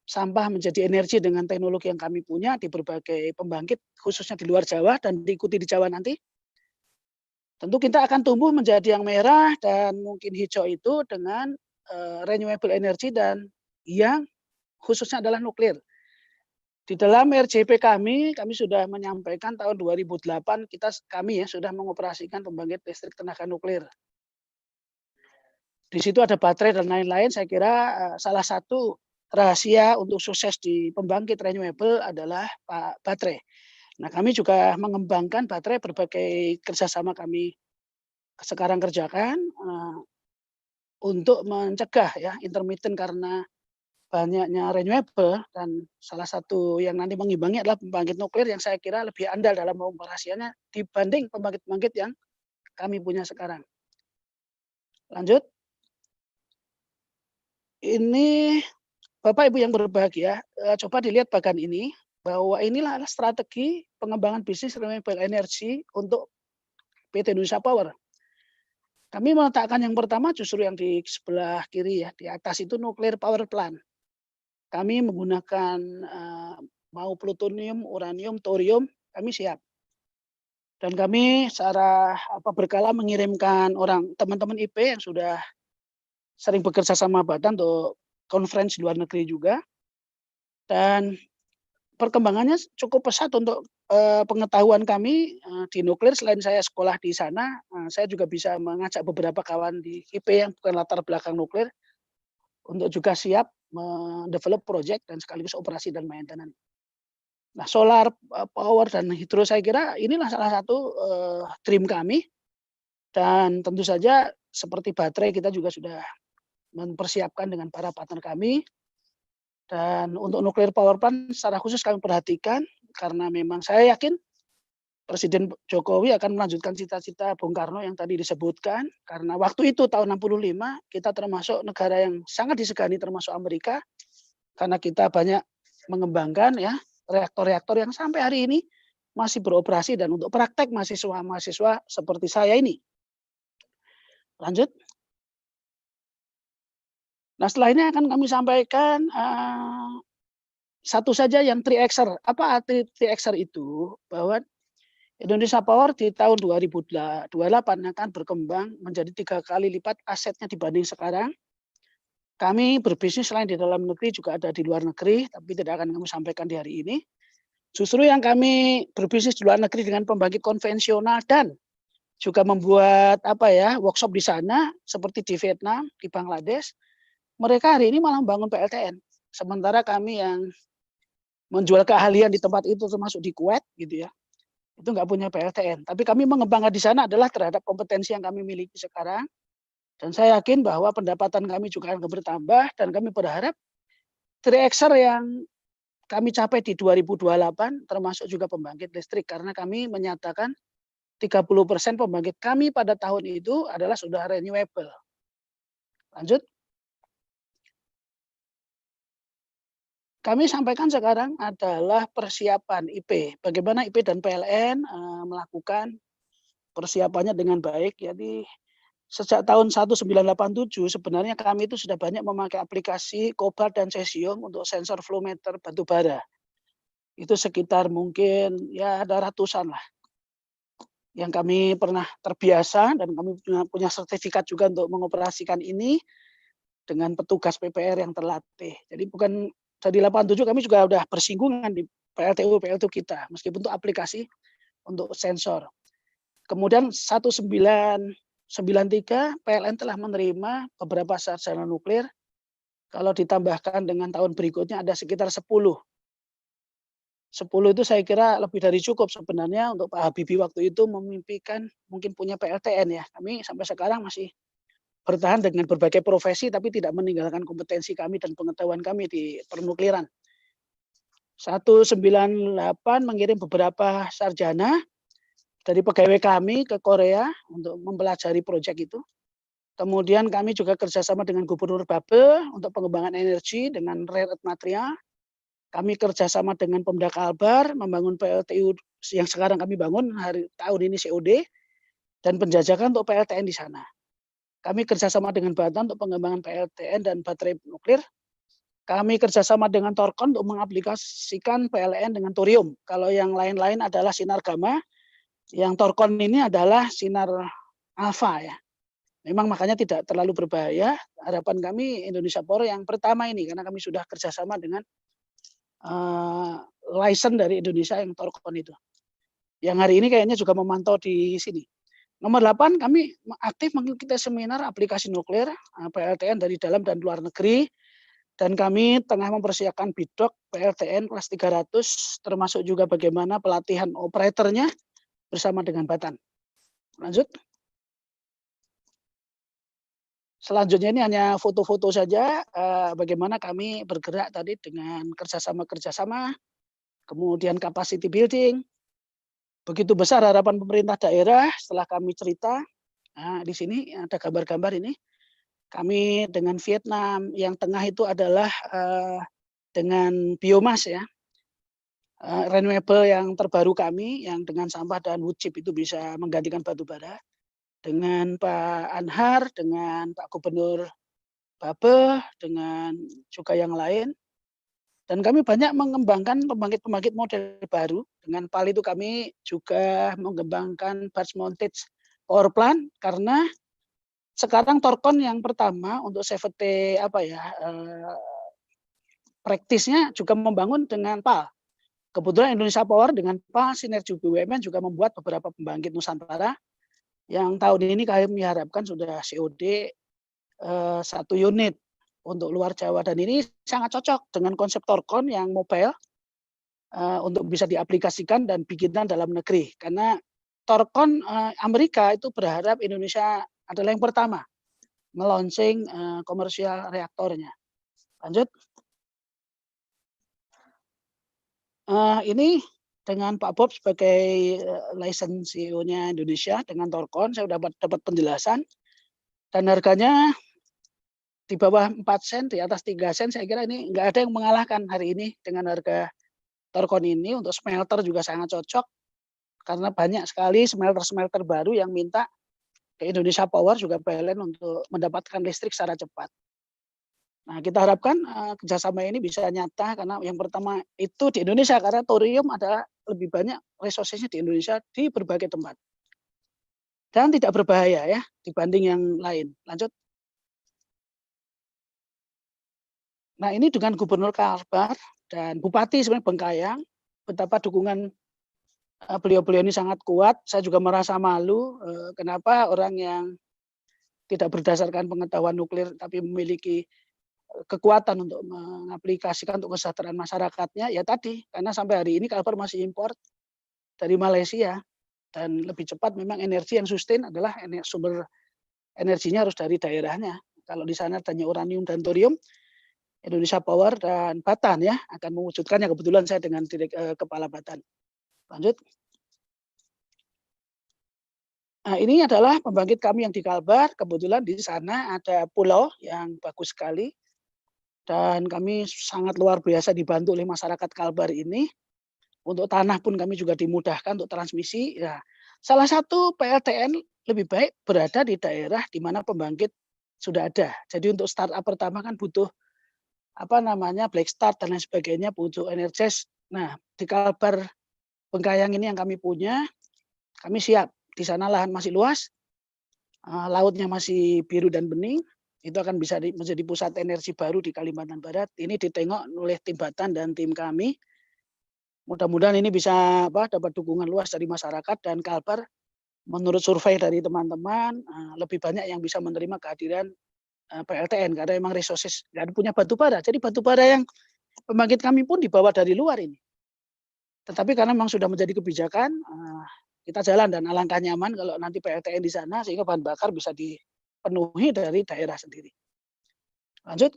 sampah menjadi energi dengan teknologi yang kami punya di berbagai pembangkit, khususnya di luar Jawa dan diikuti di Jawa nanti. Tentu kita akan tumbuh menjadi yang merah dan mungkin hijau itu dengan renewable energy dan yang khususnya adalah nuklir. Di dalam RJP kami sudah menyampaikan tahun 2008 kami sudah mengoperasikan pembangkit listrik tenaga nuklir. Di situ ada baterai dan lain-lain. Saya kira salah satu rahasia untuk sukses di pembangkit renewable adalah baterai. Nah, kami juga mengembangkan baterai, berbagai kerjasama kami sekarang kerjakan untuk mencegah ya intermittent karena banyaknya renewable, dan salah satu yang nanti mengimbangi adalah pembangkit nuklir yang saya kira lebih andal dalam operasinya dibanding pembangkit-pembangkit yang kami punya sekarang. Lanjut. Ini Bapak Ibu yang berbahagia, coba dilihat bagian ini, bahwa inilah strategi pengembangan bisnis renewable energy untuk PT Indonesia Power. Kami meletakkan yang pertama justru yang di sebelah kiri ya, di atas itu nuklir power plant. Kami menggunakan mau plutonium, uranium, thorium, kami siap. Dan kami secara berkala mengirimkan teman-teman IP yang sudah sering bekerja sama Badan untuk conference luar negeri juga. Dan perkembangannya cukup pesat untuk pengetahuan kami di nuklir. Selain saya sekolah di sana, saya juga bisa mengajak beberapa kawan di IP yang bukan latar belakang nuklir untuk juga siap mendevelop project dan sekaligus operasi dan maintenance. Nah, solar power dan hidro saya kira inilah salah satu dream kami, dan tentu saja seperti baterai kita juga sudah mempersiapkan dengan para partner kami. Dan untuk nuclear power plant secara khusus kami perhatikan karena memang saya yakin Presiden Jokowi akan melanjutkan cita-cita Bung Karno yang tadi disebutkan, karena waktu itu tahun 65 kita termasuk negara yang sangat disegani termasuk Amerika, karena kita banyak mengembangkan ya reaktor-reaktor yang sampai hari ini masih beroperasi dan untuk praktek mahasiswa-mahasiswa seperti saya ini. Lanjut. Nah, setelah ini akan kami sampaikan satu saja yang 3Xer. Apa arti 3Xer itu? Bahwa Indonesia Power di tahun 2028 akan berkembang menjadi 3 kali lipat asetnya dibanding sekarang. Kami berbisnis selain di dalam negeri juga ada di luar negeri, tapi tidak akan kami sampaikan di hari ini. Justru yang kami berbisnis di luar negeri dengan pembangkit konvensional dan juga membuat workshop di sana seperti di Vietnam, di Bangladesh, mereka hari ini malah membangun PLTN. Sementara kami yang menjual keahlian di tempat itu termasuk di Kuwait gitu ya, itu nggak punya PLTN. Tapi kami mengembangkan di sana adalah terhadap kompetensi yang kami miliki sekarang. Dan saya yakin bahwa pendapatan kami juga akan bertambah dan kami berharap 3Xer yang kami capai di 2028 termasuk juga pembangkit listrik karena kami menyatakan 30% pembangkit kami pada tahun itu adalah sudah renewable. Lanjut. Kami sampaikan sekarang adalah persiapan IP. Bagaimana IP dan PLN melakukan persiapannya dengan baik. Jadi sejak tahun 1987 sebenarnya kami itu sudah banyak memakai aplikasi Cobalt dan Cesium untuk sensor flow meter batu bara. Itu sekitar mungkin ya ada ratusan lah. Yang kami pernah terbiasa dan kami punya sertifikat juga untuk mengoperasikan ini dengan petugas PPR yang terlatih. Jadi bukan dari 87 kami juga sudah bersinggungan di PLTU kita, meskipun untuk aplikasi untuk sensor. Kemudian 1993 PLN telah menerima beberapa sarjana nuklir. Kalau ditambahkan dengan tahun berikutnya ada sekitar 10. 10 itu saya kira lebih dari cukup sebenarnya untuk Pak Habibie waktu itu memimpikan mungkin punya PLTN ya. Kami sampai sekarang masih bertahan dengan berbagai profesi tapi tidak meninggalkan kompetensi kami dan pengetahuan kami di pernukliran. 198 mengirim beberapa sarjana dari pegawai kami ke Korea untuk mempelajari proyek itu. Kemudian kami juga kerjasama dengan Gubernur Babel untuk pengembangan energi dengan rare earth material. Kami kerjasama dengan Pemda Kalbar membangun PLTU yang sekarang kami bangun tahun ini COD dan penjajakan untuk PLTN di sana. Kami kerjasama dengan Banten untuk pengembangan PLTN dan baterai nuklir. Kami kerjasama dengan Torkon untuk mengaplikasikan PLN dengan thorium. Kalau yang lain-lain adalah sinar gamma, yang Torkon ini adalah sinar alfa ya. Memang makanya tidak terlalu berbahaya. Harapan kami Indonesia Power yang pertama ini karena kami sudah kerjasama dengan license dari Indonesia yang Torkon itu. Yang hari ini kayaknya juga memantau di sini. Nomor 8 kami aktif mengikuti seminar aplikasi nuklir PLTN dari dalam dan luar negeri dan kami tengah mempersiapkan bidok PLTN kelas 300 termasuk juga bagaimana pelatihan operatornya bersama dengan Batan. Lanjut. Selanjutnya ini hanya foto-foto saja bagaimana kami bergerak tadi dengan kerjasama, kemudian capacity building. Begitu besar harapan pemerintah daerah setelah kami cerita. Nah, di sini ada gambar-gambar ini. Kami dengan Vietnam, yang tengah itu adalah dengan biomas ya. Renewable yang terbaru kami, yang dengan sampah dan wood chip itu bisa menggantikan batu bara. Dengan Pak Anhar, dengan Pak Gubernur Babeh, dengan juga yang lain. Dan kami banyak mengembangkan pembangkit-pembangkit model baru. Dengan PAL itu kami juga mengembangkan barge mounted power plant karena sekarang Torkon yang pertama untuk safety praktisnya juga membangun dengan PAL. Kebetulan Indonesia Power dengan PAL sinergi BUMN juga membuat beberapa pembangkit Nusantara yang tahun ini kami harapkan sudah COD 1 unit. untuk luar Jawa, dan ini sangat cocok dengan konsep Torkon yang mobile untuk bisa diaplikasikan dan bikinan dalam negeri. Karena Torkon Amerika itu berharap Indonesia adalah yang pertama meluncing komersial reaktornya. Lanjut. Ini dengan Pak Bob sebagai license CEO-nya Indonesia dengan Torkon, saya dapat penjelasan, dan harganya di bawah 4 sen, di atas 3 sen, saya kira ini nggak ada yang mengalahkan hari ini dengan harga Torkon ini. Untuk smelter juga sangat cocok, karena banyak sekali smelter-smelter baru yang minta ke Indonesia Power juga PLN untuk mendapatkan listrik secara cepat. Nah, kita harapkan kerjasama ini bisa nyata, karena yang pertama itu di Indonesia, karena thorium adalah lebih banyak resources-nya di Indonesia di berbagai tempat. Dan tidak berbahaya ya dibanding yang lain. Lanjut. Nah, ini dengan Gubernur Kalbar dan Bupati sebenarnya Bengkayang, betapa dukungan beliau-beliau ini sangat kuat. Saya juga merasa malu kenapa orang yang tidak berdasarkan pengetahuan nuklir tapi memiliki kekuatan untuk mengaplikasikan untuk kesejahteraan masyarakatnya, ya tadi, karena sampai hari ini Kalbar masih impor dari Malaysia, dan lebih cepat memang energi yang sustain adalah sumber energinya harus dari daerahnya. Kalau di sana adanya uranium dan thorium, Indonesia Power dan Batan ya akan mewujudkannya. Kebetulan saya dengan kepala Batan. Lanjut. Nah, ini adalah pembangkit kami yang di Kalbar. Kebetulan di sana ada pulau yang bagus sekali. Dan kami sangat luar biasa dibantu oleh masyarakat Kalbar ini. Untuk tanah pun kami juga dimudahkan untuk transmisi. Ya, salah satu PLTN lebih baik berada di daerah di mana pembangkit sudah ada. Jadi untuk startup pertama kan butuh black start dan lain sebagainya, butuh energis. Nah, di Kalbar Bengkayang ini yang kami punya, kami siap. Di sana lahan masih luas, lautnya masih biru dan bening. Itu akan bisa menjadi pusat energi baru di Kalimantan Barat. Ini ditengok oleh tim Batan dan tim kami. Mudah-mudahan ini bisa dapat dukungan luas dari masyarakat, dan Kalbar menurut survei dari teman-teman lebih banyak yang bisa menerima kehadiran PLTN karena memang resources nggak punya batu bara. Jadi batu bara yang pembangkit kami pun dibawa dari luar ini. Tetapi karena memang sudah menjadi kebijakan, kita jalan, dan alangkah nyaman kalau nanti PLTN di sana sehingga bahan bakar bisa dipenuhi dari daerah sendiri. Lanjut.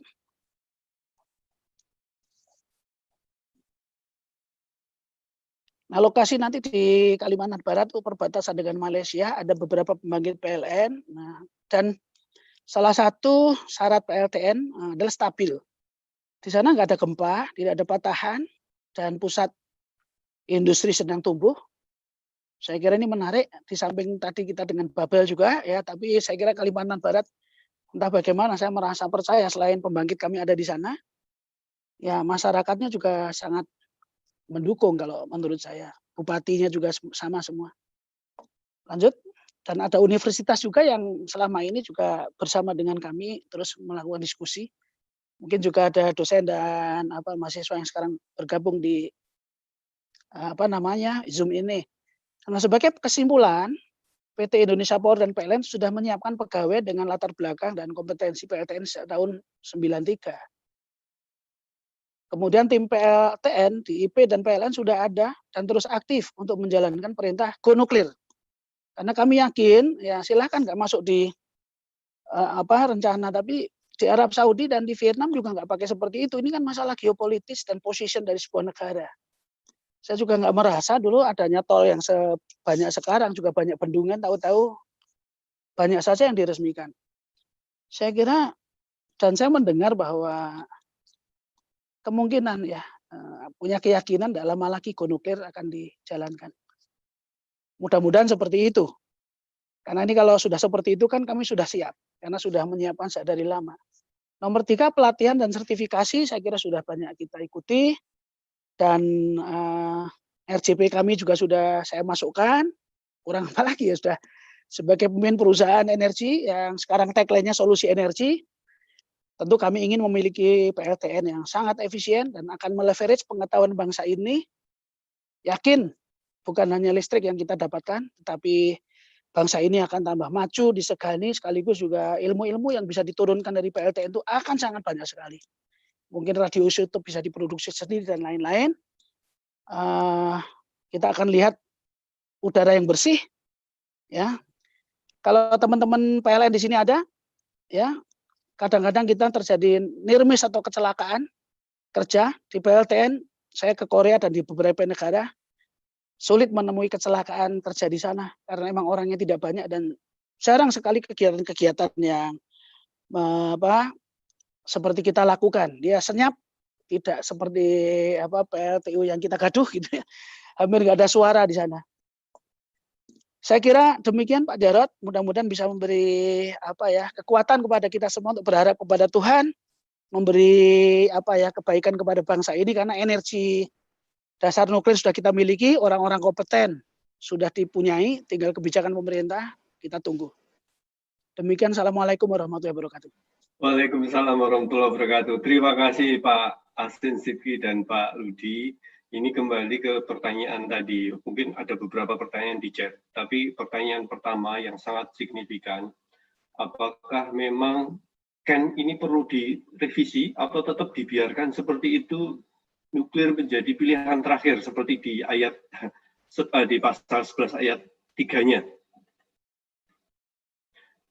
Nah, lokasi nanti di Kalimantan Barat itu perbatasan dengan Malaysia, ada beberapa pembangkit PLN. Nah, dan salah satu syarat PLTN adalah stabil. Di sana nggak ada gempa, tidak ada patahan, dan pusat industri sedang tumbuh. Saya kira ini menarik, di samping tadi kita dengan Babel juga, ya, tapi saya kira Kalimantan Barat, entah bagaimana, saya merasa percaya selain pembangkit kami ada di sana, ya masyarakatnya juga sangat mendukung kalau menurut saya. Bupatinya juga sama semua. Lanjut. Dan ada universitas juga yang selama ini juga bersama dengan kami terus melakukan diskusi. Mungkin juga ada dosen dan mahasiswa yang sekarang bergabung di Zoom ini. Nah, sebagai kesimpulan, PT Indonesia Power dan PLN sudah menyiapkan pegawai dengan latar belakang dan kompetensi PLTN sejak tahun 93. Kemudian tim PLTN di IP dan PLN sudah ada dan terus aktif untuk menjalankan perintah go nuklir. Karena kami yakin, ya silahkan nggak masuk di rencana, tapi di Arab Saudi dan di Vietnam juga nggak pakai seperti itu. Ini kan masalah geopolitis dan position dari sebuah negara. Saya juga nggak merasa dulu adanya tol yang sebanyak sekarang, juga banyak bendungan, tahu-tahu banyak saja yang diresmikan. Saya kira, dan saya mendengar bahwa kemungkinan ya punya keyakinan dalam lagi go nuklir akan dijalankan. Mudah-mudahan seperti itu. Karena ini kalau sudah seperti itu kan kami sudah siap, karena sudah menyiapkan sejak dari lama. Nomor 3, pelatihan dan sertifikasi saya kira sudah banyak kita ikuti, dan RJP kami juga sudah saya masukkan. Kurang apa lagi ya, sudah sebagai pemimpin perusahaan energi yang sekarang tagline-nya solusi energi. Tentu kami ingin memiliki PLTN yang sangat efisien dan akan meleverage pengetahuan bangsa ini. Yakin bukan hanya listrik yang kita dapatkan, tetapi bangsa ini akan tambah maju, disegani, sekaligus juga ilmu-ilmu yang bisa diturunkan dari PLTN itu akan sangat banyak sekali. Mungkin radioisotope bisa diproduksi sendiri dan lain-lain. Kita akan lihat udara yang bersih, ya. Kalau teman-teman PLN di sini ada, ya, kadang-kadang kita terjadi nirmis atau kecelakaan kerja di PLTN. Saya ke Korea dan di beberapa negara sulit menemui kecelakaan terjadi di sana karena memang orangnya tidak banyak dan jarang sekali kegiatan-kegiatan yang seperti kita lakukan. Dia senyap, tidak seperti PLTU yang kita gaduh gitu ya. Hampir nggak ada suara di sana. Saya kira demikian Pak Jarod, mudah-mudahan bisa memberi kekuatan kepada kita semua untuk berharap kepada Tuhan, memberi kebaikan kepada bangsa ini karena energi dasar nuklir sudah kita miliki, orang-orang kompeten sudah dipunyai, tinggal kebijakan pemerintah kita tunggu. Demikian, Assalamualaikum warahmatullahi wabarakatuh. Waalaikumsalam warahmatullahi wabarakatuh. Terima kasih Pak Hasin Sidki dan Pak Rudi. Ini kembali ke pertanyaan tadi. Mungkin ada beberapa pertanyaan di chat, tapi pertanyaan pertama yang sangat signifikan, apakah memang Ken ini perlu direvisi atau tetap dibiarkan seperti itu, nuklir menjadi pilihan terakhir seperti di ayat di pasal 11 ayat 3-nya.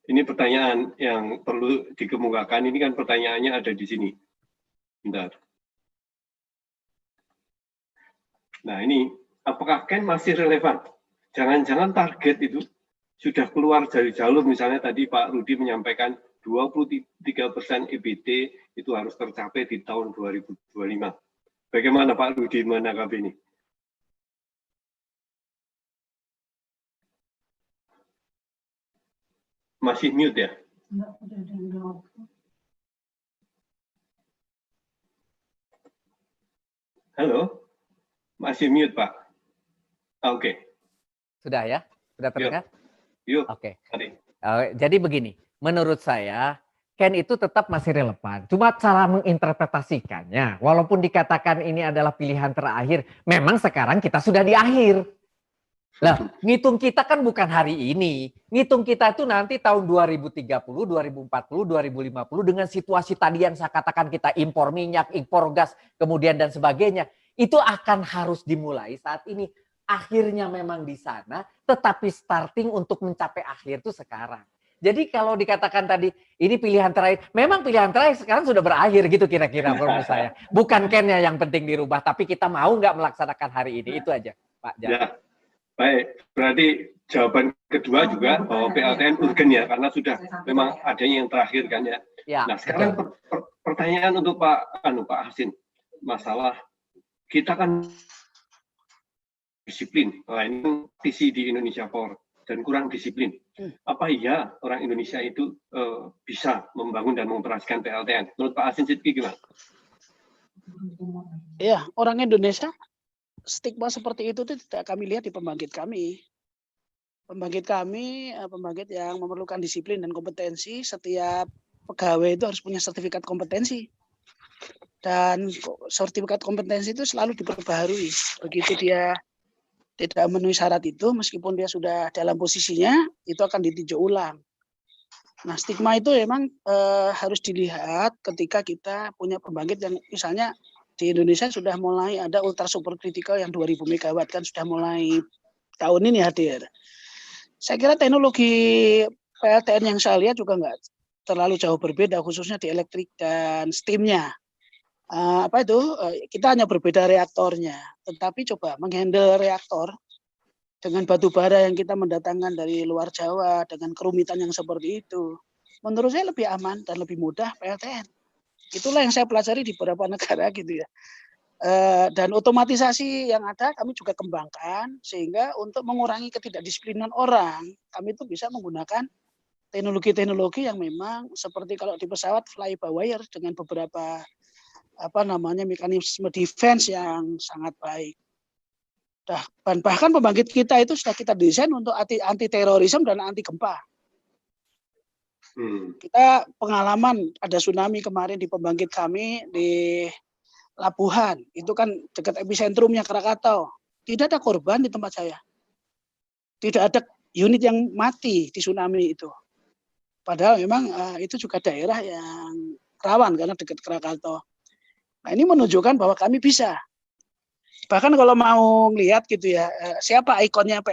Ini pertanyaan yang perlu dikemukakan. Ini kan pertanyaannya ada di sini. Bentar. Nah ini, apakah Ken masih relevan? Jangan-jangan target itu sudah keluar dari jalur, misalnya tadi Pak Rudi menyampaikan 23% EBT itu harus tercapai di tahun 2025. Bagaimana Pak Rudi menanggapi ini? Masih mute ya? Halo? Masih mute, Pak. Oke. Sudah ya? Sudah terdengar? Yuk. Oke. Jadi begini, menurut saya Ken itu tetap masih relevan. Cuma cara menginterpretasikannya, walaupun dikatakan ini adalah pilihan terakhir, memang sekarang kita sudah di akhir. Lah, ngitung kita kan bukan hari ini. Ngitung kita itu nanti tahun 2030, 2040, 2050 dengan situasi tadi yang saya katakan kita impor minyak, impor gas, kemudian dan sebagainya. Itu akan harus dimulai saat ini. Akhirnya memang di sana, tetapi starting untuk mencapai akhir itu sekarang. Jadi kalau dikatakan tadi, ini pilihan terakhir, memang pilihan terakhir sekarang sudah berakhir gitu kira-kira menurut saya. Bukan Ken-nya yang penting dirubah, tapi kita mau nggak melaksanakan hari ini, itu aja Pak Jan. Ya, baik. Berarti jawaban kedua juga bahwa PLTN urgen ya, karena sudah memang adanya yang terakhir kan ya. Ya, nah sekarang pertanyaan untuk Pak Hasin, masalah kita kan disiplin, nah ini visi di Indonesia Power dan kurang disiplin. Apa iya orang Indonesia itu bisa membangun dan mengoperasikan PLTN? Menurut Pak Hasin Sidki gimana? Ya, orang Indonesia stigma seperti itu tidak kami lihat di pembangkit kami. Pembangkit kami, pembangkit yang memerlukan disiplin dan kompetensi. Setiap pegawai itu harus punya sertifikat kompetensi. Dan sertifikat kompetensi itu selalu diperbaharui. Begitu dia tidak memenuhi syarat itu, meskipun dia sudah dalam posisinya, itu akan ditinjau ulang. Nah, stigma itu memang harus dilihat ketika kita punya pembangkit yang misalnya di Indonesia sudah mulai ada ultra supercritical yang 2000 MW kan sudah mulai tahun ini hadir. Saya kira teknologi PLTN yang saya lihat juga nggak terlalu jauh berbeda, khususnya di elektrik dan steamnya. Kita hanya berbeda reaktornya, tetapi coba menghandle reaktor dengan batu bara yang kita mendatangkan dari luar Jawa dengan kerumitan yang seperti itu, menurut saya lebih aman dan lebih mudah PLTN. Itulah yang saya pelajari di beberapa negara gitu ya. Dan otomatisasi yang ada kami juga kembangkan sehingga untuk mengurangi ketidakdisiplinan orang, kami itu bisa menggunakan teknologi-teknologi yang memang seperti kalau di pesawat fly by wire dengan beberapa mekanisme defense yang sangat baik. Bahkan pembangkit kita itu sudah kita desain untuk anti terorisme dan anti gempa. Kita pengalaman ada tsunami kemarin di pembangkit kami di Labuhan, itu kan dekat epicentrumnya Krakatau. Tidak ada korban di tempat saya. Tidak ada unit yang mati di tsunami itu. Padahal memang itu juga daerah yang rawan karena dekat Krakatau. Nah, ini menunjukkan bahwa kami bisa. Bahkan kalau mau lihat gitu ya, siapa ikonnya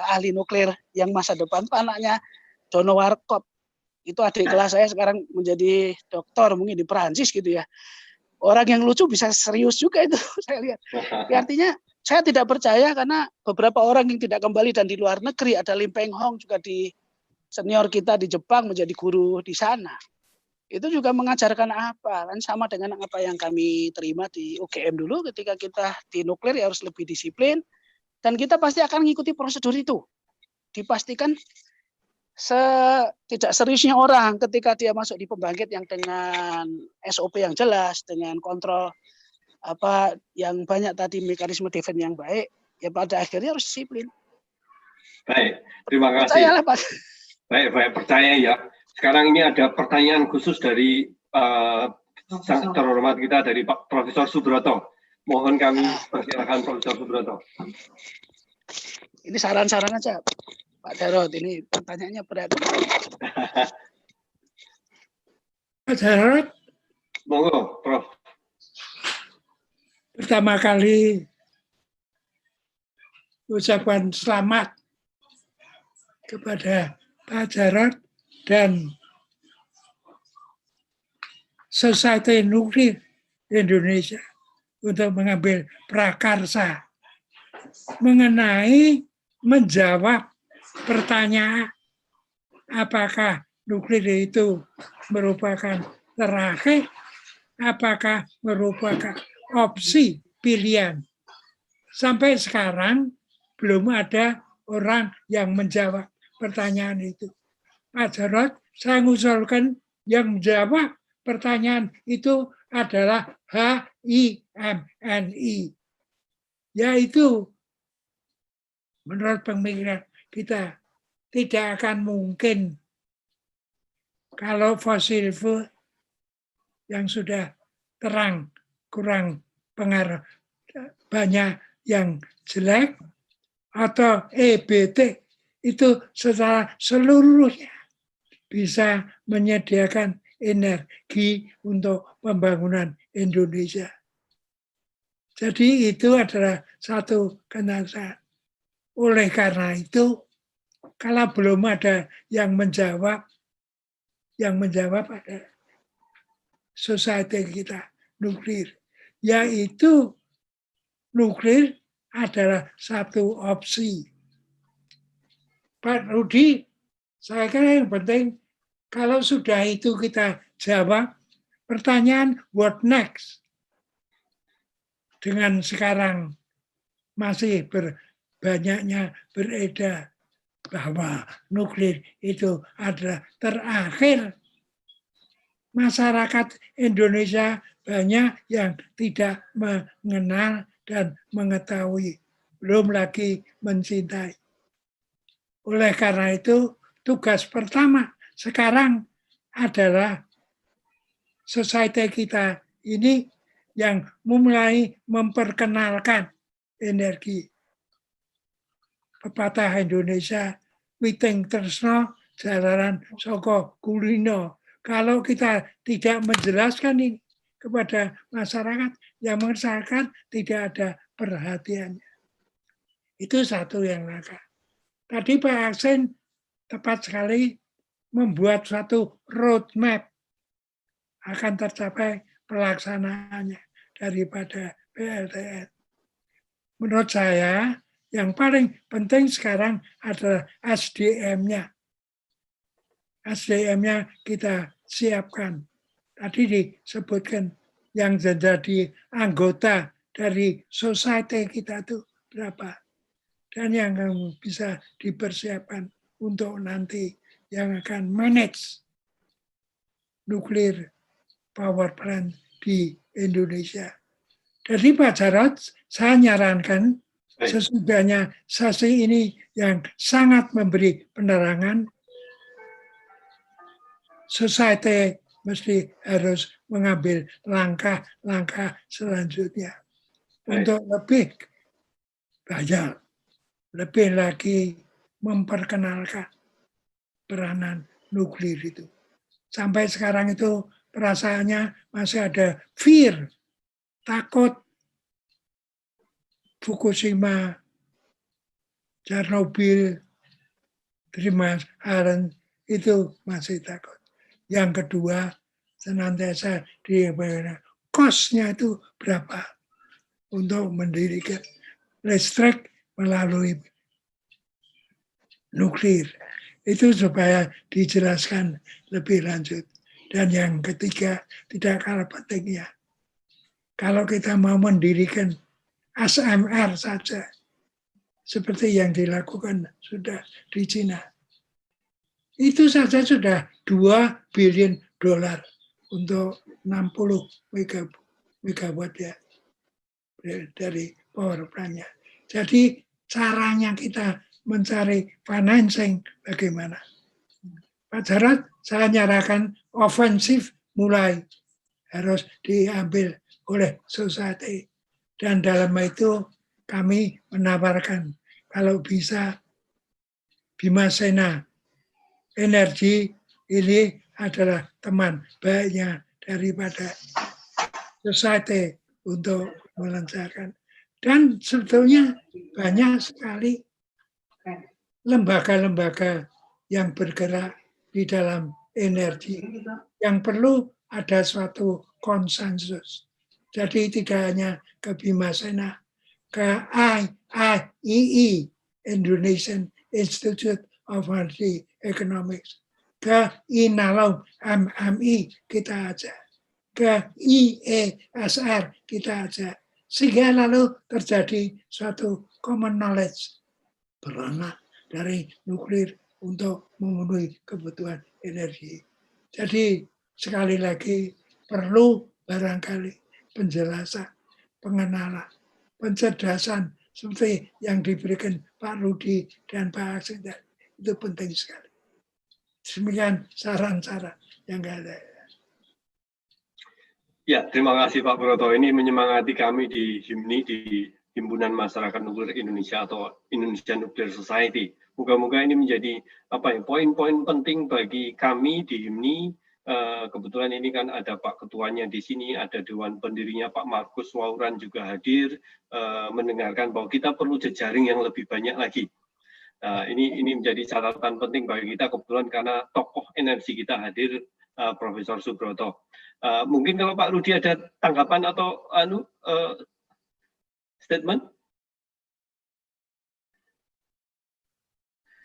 ahli nuklir yang masa depan, anaknya Dono Warkop. Itu adik kelas saya sekarang menjadi doktor mungkin di Perancis gitu ya. Orang yang lucu bisa serius juga itu saya lihat. Ya, artinya saya tidak percaya karena beberapa orang yang tidak kembali dan di luar negeri, ada Lim Peng Hong juga di senior kita di Jepang menjadi guru di sana. Itu juga mengajarkan apa? Kan sama dengan apa yang kami terima di UGM dulu ketika kita di nuklir ya harus lebih disiplin dan kita pasti akan mengikuti prosedur itu. Dipastikan tidak seriusnya orang ketika dia masuk di pembangkit yang dengan SOP yang jelas, dengan kontrol apa yang banyak tadi mekanisme defense yang baik, ya pada akhirnya harus disiplin. Baik, terima kasih. Percayalah, Pak. Baik, percaya ya. Sekarang ini ada pertanyaan khusus dari sang terhormat kita dari Pak Profesor Subroto. Mohon kami persilakan Profesor Subroto. Ini saran-saran aja, Pak Jarod. Ini pertanyaannya berat. Pak Jarod. Monggo, Prof. Pertama kali ucapan selamat kepada Pak Jarod dan Society Nuklir Indonesia untuk mengambil prakarsa mengenai menjawab pertanyaan apakah nuklir itu merupakan terakhir, apakah merupakan opsi pilihan. Sampai sekarang belum ada orang yang menjawab pertanyaan itu. Pak Jarod, saya mengusulkan yang menjawab pertanyaan itu adalah HIMNI. Yaitu menurut pemikiran kita tidak akan mungkin kalau fossil fuel yang sudah terang kurang pengaruh banyak yang jelek atau EBT itu secara seluruhnya bisa menyediakan energi untuk pembangunan Indonesia. Jadi itu adalah satu kenyataan. Oleh karena itu, kalau belum ada yang menjawab ada society kita nuklir, yaitu nuklir adalah satu opsi. Pak Rudi, saya kira yang penting kalau sudah itu kita jawab, pertanyaan what next? Dengan sekarang masih banyaknya beredar bahwa nuklir itu adalah terakhir. Masyarakat Indonesia banyak yang tidak mengenal dan mengetahui, belum lagi mencintai. Oleh karena itu, tugas pertama sekarang adalah society kita ini yang mulai memperkenalkan energi. Pepatah Indonesia, witing tresno jalaran saka kulino. Kalau kita tidak menjelaskan ini kepada masyarakat, yang masyarakat tidak ada perhatiannya. Itu satu yang langka. Tadi Pak Aksen tepat sekali membuat satu roadmap akan tercapai pelaksanaannya daripada PLTN. Menurut saya, yang paling penting sekarang adalah SDM-nya. SDM-nya kita siapkan. Tadi disebutkan yang jadi anggota dari society kita itu berapa. Dan yang bisa dipersiapkan untuk nanti yang akan manage nuklir power plant di Indonesia. Jadi Pak Jarod, saya nyarankan sesudahnya sesi ini yang sangat memberi penerangan, society mesti harus mengambil langkah-langkah selanjutnya untuk lebih banyak, lebih lagi memperkenalkan peranan nuklir itu. Sampai sekarang itu perasaannya masih ada fear, takut Fukushima, Chernobyl, Trimas, Aren, itu masih takut. Yang kedua, senantiasa cost-nya itu berapa untuk mendirikan listrik melalui nuklir. Itu supaya dijelaskan lebih lanjut. Dan yang ketiga, tidak kalah pentingnya. Kalau kita mau mendirikan SMR saja, seperti yang dilakukan sudah di Cina, itu saja sudah $2 billion untuk 60 megawatt ya dari power plant-nya. Jadi caranya kita mencari financing bagaimana? Pak Jarod, saya nyarakan ofensif mulai harus diambil oleh society. Dan dalam itu kami menawarkan kalau bisa Bimasena Energi ini adalah teman baiknya daripada society untuk melancarkan. Dan sebetulnya banyak sekali lembaga-lembaga yang bergerak di dalam energi yang perlu ada suatu konsensus. Jadi tidak hanya ke Bimasena, ke IIEE, Indonesian Institute of Energy Economics, ke INALOM, MMI kita ajak, ke IESR kita ajak, sehingga lalu terjadi suatu common knowledge beranak dari nuklir untuk memenuhi kebutuhan energi. Jadi sekali lagi perlu barangkali penjelasan, pengenalan, pencerdasan seperti yang diberikan Pak Rudi dan Pak Aksin. Itu penting sekali. Demikian saran-saran yang ada. Ya, terima kasih Pak Broto. Ini menyemangati kami di HIMNI, di Himpunan Masyarakat Nuklir Indonesia atau Indonesia Nuclear Society. Moga-moga ini menjadi poin-poin penting bagi kami di HIMNI. Kebetulan ini kan ada Pak Ketuanya di sini, ada Dewan Pendirinya Pak Markus Wauran juga hadir, mendengarkan bahwa kita perlu jejaring yang lebih banyak lagi. Ini menjadi catatan penting bagi kita kebetulan karena tokoh energi kita hadir, Profesor Subroto. Mungkin kalau Pak Rudi ada tanggapan atau statement?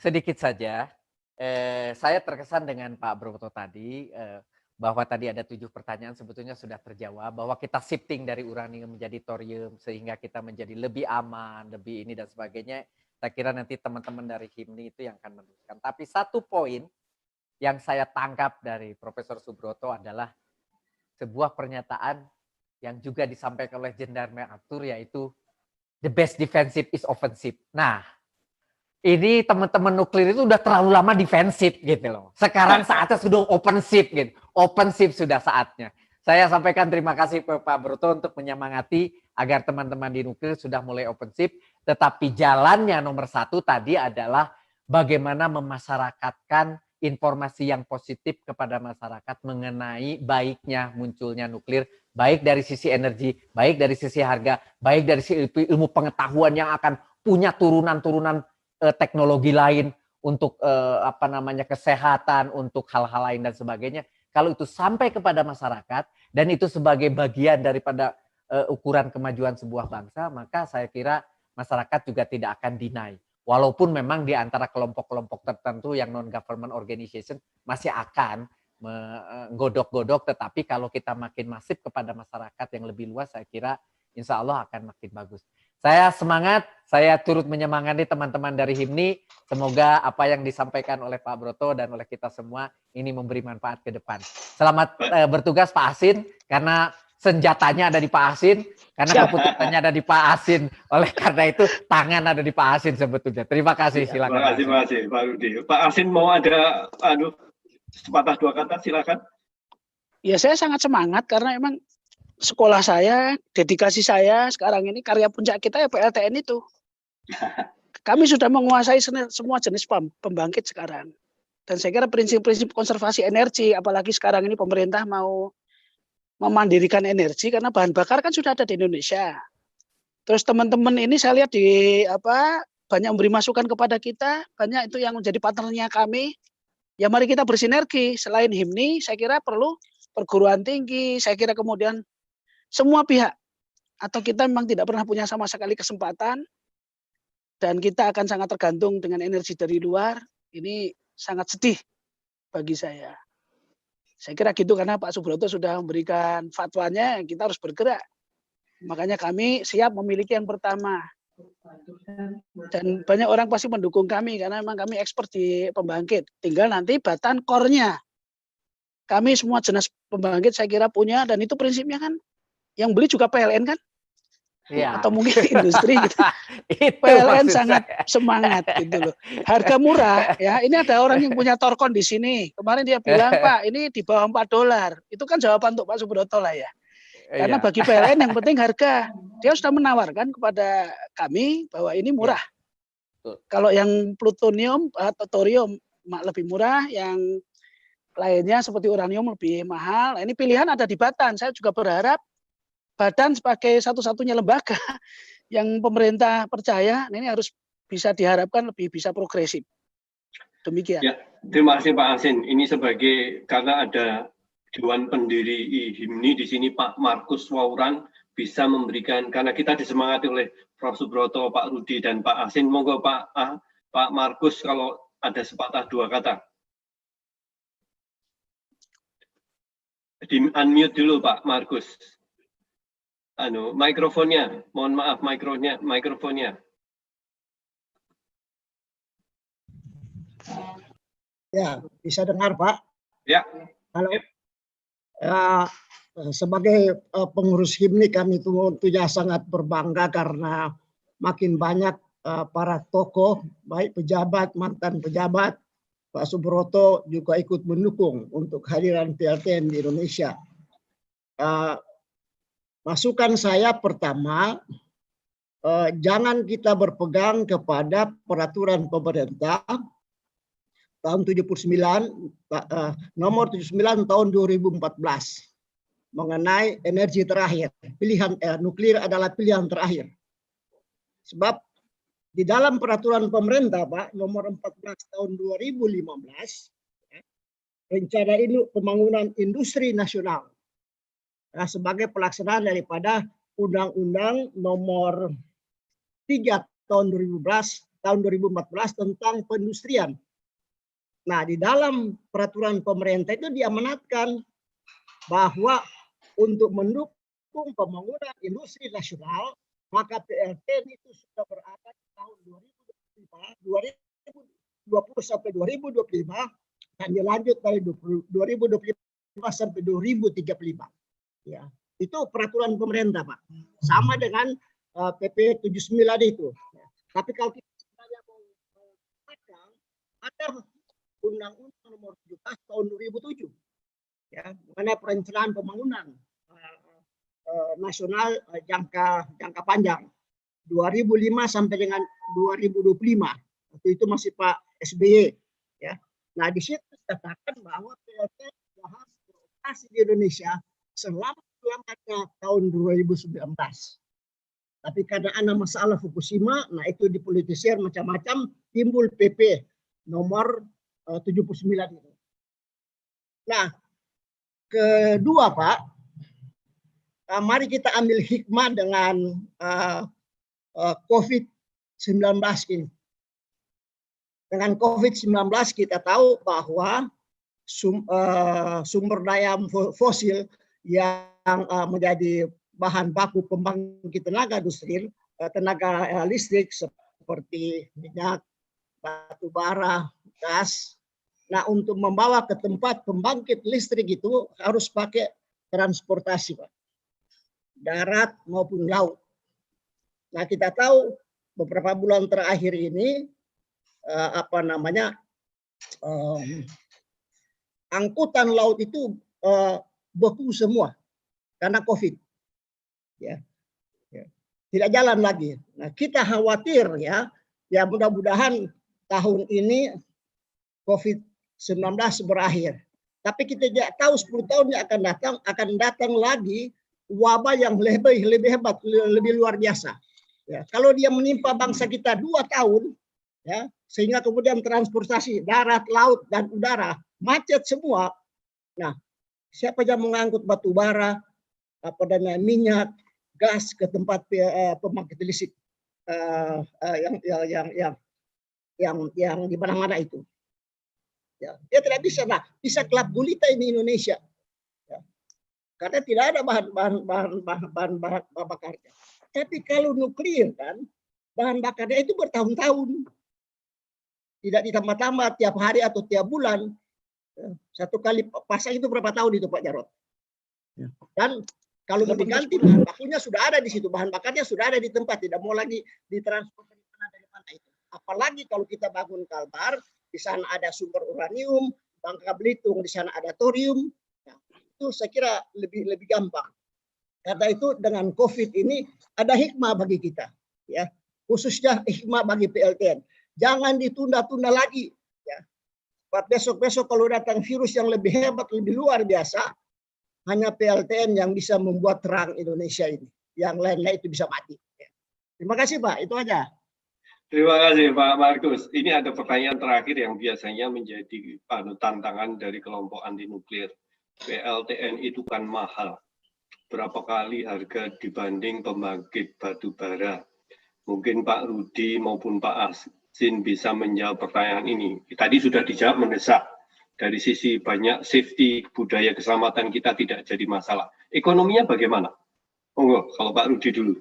Sedikit saja. Saya terkesan dengan Pak Broto tadi, bahwa tadi ada 7 pertanyaan sebetulnya sudah terjawab, bahwa kita shifting dari uranium menjadi thorium sehingga kita menjadi lebih aman, lebih ini dan sebagainya. Saya kira nanti teman-teman dari HIMNI itu yang akan meneruskan. Tapi satu poin yang saya tangkap dari Profesor Subroto adalah sebuah pernyataan yang juga disampaikan oleh Jenderal MacArthur, yaitu the best defensive is offensive. Nah, ini teman-teman nuklir itu udah terlalu lama defensif gitu loh. Sekarang saatnya sudah offensive gitu. Offensive sudah saatnya. Saya sampaikan terima kasih ke Pak Broto untuk menyemangati agar teman-teman di nuklir sudah mulai offensive. Tetapi jalannya nomor 1 tadi adalah bagaimana memasyarakatkan informasi yang positif kepada masyarakat mengenai baiknya munculnya nuklir, baik dari sisi energi, baik dari sisi harga, baik dari sisi ilmu pengetahuan yang akan punya turunan-turunan teknologi lain untuk kesehatan, untuk hal-hal lain dan sebagainya. Kalau itu sampai kepada masyarakat dan itu sebagai bagian daripada ukuran kemajuan sebuah bangsa, maka saya kira masyarakat juga tidak akan deny. Walaupun memang di antara kelompok-kelompok tertentu yang non-government organization masih akan menggodok-godok, tetapi kalau kita makin masif kepada masyarakat yang lebih luas, saya kira insya Allah akan makin bagus. Saya semangat, saya turut menyemangati teman-teman dari HIMNI. Semoga apa yang disampaikan oleh Pak Broto dan oleh kita semua ini memberi manfaat ke depan. Selamat bertugas Pak Asin, karena senjatanya ada di Pak Asin, karena keputusannya ada di Pak Asin. Oleh karena itu tangan ada di Pak Asin sebetulnya. Terima kasih, silakan. Terima kasih Pak Rudi. Pak Asin mau ada sepatah 2 kata, silakan. Ya, saya sangat semangat karena emang sekolah saya, dedikasi saya sekarang ini karya puncak kita ya PLTN itu. kami sudah menguasai semua jenis pembangkit sekarang. Dan saya kira prinsip-prinsip konservasi energi, apalagi sekarang ini pemerintah mau memandirikan energi karena bahan bakar kan sudah ada di Indonesia. Terus teman-teman ini saya lihat di banyak memberi masukan kepada kita, banyak itu yang menjadi partnernya kami. Ya mari kita bersinergi. Selain HIMNI, saya kira perlu perguruan tinggi, saya kira kemudian semua pihak. Atau kita memang tidak pernah punya sama sekali kesempatan, dan kita akan sangat tergantung dengan energi dari luar. Ini sangat sedih bagi saya. Saya kira gitu, karena Pak Subroto sudah memberikan fatwanya, kita harus bergerak. Makanya kami siap memiliki yang pertama. Dan banyak orang pasti mendukung kami, karena memang kami expert di pembangkit. Tinggal nanti batan core-nya. Kami semua jenis pembangkit saya kira punya, dan itu prinsipnya kan, yang beli juga PLN kan? Ya. Atau mungkin industri gitu. PLN sangat semangat gitu loh. Harga murah ya. Ini ada orang yang punya Torkon di sini. Kemarin dia bilang, Pak, ini di bawah $4. Itu kan jawaban untuk Pak Subroto lah ya. Karena bagi PLN yang penting harga. Dia sudah menawarkan kepada kami bahwa ini murah. Kalau yang plutonium atau thorium lebih murah, yang lainnya seperti uranium lebih mahal. Nah, ini pilihan ada di Batan. Saya juga berharap Badan sebagai satu-satunya lembaga yang pemerintah percaya, ini harus bisa diharapkan lebih bisa progresif. Demikian. Ya, terima kasih Pak Asin. Ini sebagai, karena ada Dewan Pendiri HIMNI di sini, Pak Markus Wauran bisa memberikan, karena kita disemangati oleh Prof. Subroto, Pak Rudi, dan Pak Asin. Monggo Pak Markus kalau ada sepatah dua kata. Di unmute dulu Pak Markus. Mikrofonnya, mohon maaf mikrofonnya. Ya, bisa dengar Pak? Ya. Halo. Sebagai pengurus HIMNI kami tentunya sangat berbangga karena makin banyak para tokoh, baik pejabat, mantan pejabat, Pak Subroto juga ikut mendukung untuk kehadiran PLTN di Indonesia. Masukan saya pertama, jangan kita berpegang kepada peraturan pemerintah tahun 79, nomor 79 tahun 2014 mengenai energi terakhir. Pilihan nuklir adalah pilihan terakhir. Sebab di dalam peraturan pemerintah Pak nomor 14 tahun 2015, rencana ini pembangunan industri nasional. Sebagai pelaksanaan daripada Undang-Undang nomor 3 tahun 2014 tentang perindustrian. Nah, di dalam peraturan pemerintah itu diamanatkan bahwa untuk mendukung pembangunan industri nasional, maka PLTN itu sudah berada di tahun 2020 sampai 2025 dan dilanjut dari 2025 sampai 2035. Ya, itu peraturan pemerintah Pak, sama dengan PP 79 itu. Tapi kalau kita sebenarnya mau ada Undang-Undang nomor 17 tahun 2007 ya mengenai perencanaan pembangunan nasional jangka panjang 2005 sampai dengan 2025. Waktu itu masih Pak SBY ya. Nah, di situ dikatakan bahwa PLTN harus beroperasi di Indonesia selama-lamanya tahun 2019. Tapi karena ada masalah Fukushima, nah itu dipolitisir macam-macam, timbul PP nomor 79 itu. Nah, kedua Pak, mari kita ambil hikmah dengan COVID-19 ini. Dengan COVID-19 kita tahu bahwa sumber daya fosil yang menjadi bahan baku pembangkit tenaga industri, tenaga listrik seperti minyak, batu bara, gas. Nah, untuk membawa ke tempat pembangkit listrik itu harus pakai transportasi, Pak. Darat maupun laut. Nah, kita tahu beberapa bulan terakhir ini angkutan laut itu beku semua karena COVID, ya, tidak jalan lagi. Nah, kita khawatir ya Ya mudah-mudahan tahun ini COVID-19 berakhir. Tapi kita tidak tahu 10 tahun yang akan datang lagi wabah yang lebih hebat, lebih luar biasa. Ya, kalau dia menimpa bangsa kita 2 tahun, ya, sehingga kemudian transportasi darat, laut, dan udara macet semua. Nah, siapa yang mengangkut batu bara, minyak, gas ke tempat pembangkit listrik yang di mana-mana itu? Ya, dia tidak bisa. Nah, bisa kelap gulita ini Indonesia. Ya. Karena tidak ada bahan bakarnya. Tapi kalau nuklir kan, bahan bakarnya itu bertahun-tahun. Tidak ditambah-tambah tiap hari atau tiap bulan. Satu kali pasang itu berapa tahun itu Pak Jarod? Dan kalau mau diganti bahan bakunya sudah ada di situ, bahan bakarnya sudah ada di tempat, tidak mau lagi ditransport dari mana itu. Apalagi kalau kita bangun Kalbar, di sana ada sumber uranium, Bangka Belitung di sana ada thorium. Nah, itu saya kira lebih gampang. Karena itu dengan COVID ini ada hikmah bagi kita, ya, khususnya hikmah bagi PLTN. Jangan ditunda-tunda lagi, ya. Buat besok-besok kalau datang virus yang lebih hebat, lebih luar biasa, hanya PLTN yang bisa membuat terang Indonesia ini. Yang lainnya itu bisa mati. Ya. Terima kasih Pak, itu aja. Terima kasih Pak Markus. Ini ada pertanyaan terakhir yang biasanya menjadi tantangan dari kelompok anti nuklir. PLTN itu kan mahal. Berapa kali harga dibanding pembangkit batu bara? Mungkin Pak Rudi maupun Pak Asin bisa menjawab pertanyaan ini. Tadi sudah dijawab mendesak. Dari sisi banyak safety, budaya keselamatan kita tidak jadi masalah. Ekonominya bagaimana? Monggo, kalau Pak Rudi dulu.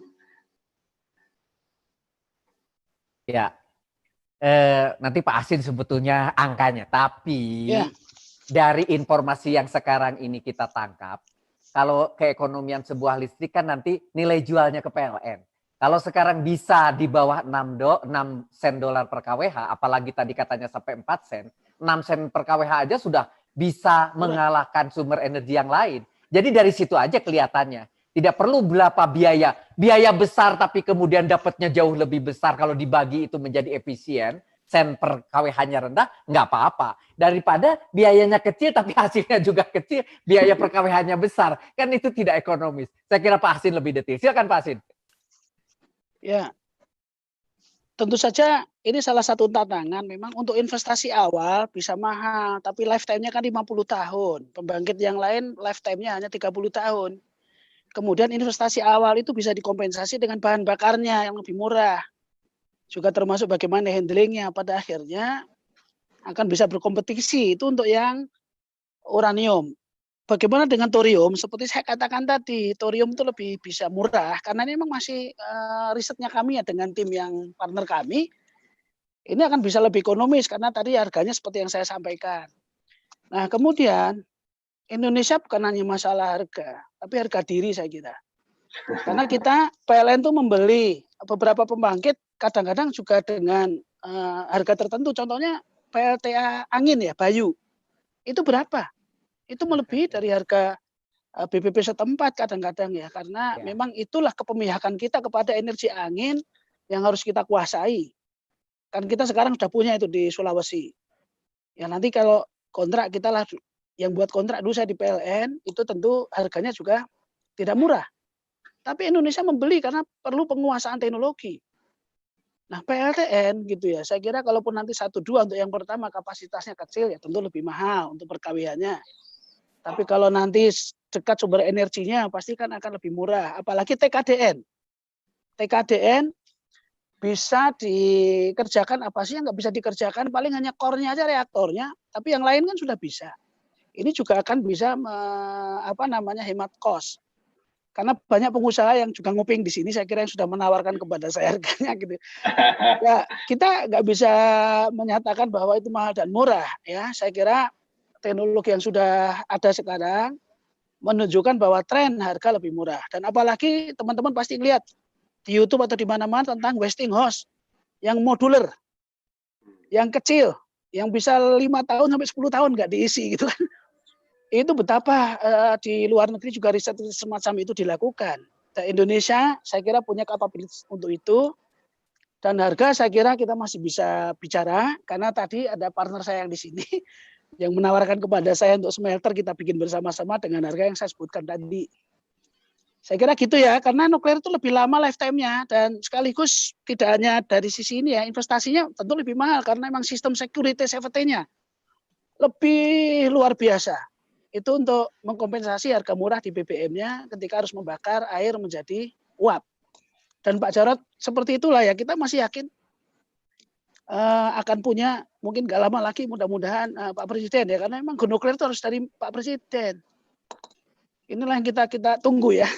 Ya, nanti Pak Asin sebetulnya angkanya, tapi dari informasi yang sekarang ini kita tangkap, kalau keekonomian sebuah listrik kan nanti nilai jualnya ke PLN. Kalau sekarang bisa di bawah 6 sen dolar per kWh, apalagi tadi katanya sampai 4 sen, 6 sen per kWh aja sudah bisa mengalahkan sumber energi yang lain. Jadi dari situ aja kelihatannya. Tidak perlu berapa biaya besar tapi kemudian dapatnya jauh lebih besar kalau dibagi itu menjadi efisien, sen per kWh-nya rendah, nggak apa-apa. Daripada biayanya kecil tapi hasilnya juga kecil, biaya per kWh-nya besar. Kan itu tidak ekonomis. Saya kira Pak Asin lebih detail. Silakan Pak Asin. Ya, tentu saja ini salah satu tantangan memang untuk investasi awal bisa mahal, tapi lifetime-nya kan 50 tahun. Pembangkit yang lain lifetime-nya hanya 30 tahun. Kemudian investasi awal itu bisa dikompensasi dengan bahan bakarnya yang lebih murah. Juga termasuk bagaimana handlingnya, pada akhirnya akan bisa berkompetisi. Itu untuk yang uranium. Bagaimana dengan thorium? Seperti saya katakan tadi, thorium itu lebih bisa murah karena ini memang masih risetnya kami ya dengan tim yang partner kami. Ini akan bisa lebih ekonomis karena tadi harganya seperti yang saya sampaikan. Nah, kemudian Indonesia bukan hanya masalah harga, tapi harga diri saya kira. Karena kita PLN itu membeli beberapa pembangkit kadang-kadang juga dengan harga tertentu. Contohnya PLTA angin ya, Bayu. Itu berapa? Itu melebihi dari harga BPP setempat kadang-kadang ya. Karena memang itulah kepemihakan kita kepada energi angin yang harus kita kuasai. Kan kita sekarang sudah punya itu di Sulawesi. Ya nanti kalau kontrak kita lah yang buat kontrak dulu saya di PLN, itu tentu harganya juga tidak murah. Tapi Indonesia membeli karena perlu penguasaan teknologi. Nah PLTN gitu ya, saya kira kalaupun nanti 1-2 untuk yang pertama kapasitasnya kecil ya tentu lebih mahal untuk perkawiannya. Tapi kalau nanti dekat sumber energinya pasti kan akan lebih murah. Apalagi TKDN. TKDN bisa dikerjakan apa sih yang nggak bisa dikerjakan, paling hanya core-nya aja reaktornya, tapi yang lain kan sudah bisa. Ini juga akan bisa hemat cost. Karena banyak pengusaha yang juga nguping di sini, saya kira yang sudah menawarkan kepada saya harganya gitu. Ya, kita nggak bisa menyatakan bahwa itu mahal dan murah ya. Saya kira teknologi yang sudah ada sekarang menunjukkan bahwa tren harga lebih murah. Dan apalagi teman-teman pasti lihat di YouTube atau di mana-mana tentang Westinghouse yang modular, yang kecil, yang bisa 5 tahun sampai 10 tahun nggak diisi gitu kan. Itu betapa di luar negeri juga riset semacam itu dilakukan. Dan Indonesia saya kira punya kapabilitas untuk itu. Dan harga saya kira kita masih bisa bicara, karena tadi ada partner saya yang di sini yang menawarkan kepada saya untuk smelter kita bikin bersama-sama dengan harga yang saya sebutkan tadi. Saya kira gitu ya, karena nuklir itu lebih lama lifetime-nya, dan sekaligus tidak hanya dari sisi ini ya, investasinya tentu lebih mahal karena memang sistem security safety-nya lebih luar biasa. Itu untuk mengkompensasi harga murah di BBM-nya ketika harus membakar air menjadi uap. Dan Pak Jarod seperti itulah ya, kita masih yakin akan punya, mungkin gak lama lagi mudah-mudahan Pak Presiden ya, karena memang nuklir itu harus dari Pak Presiden. Inilah yang kita tunggu ya.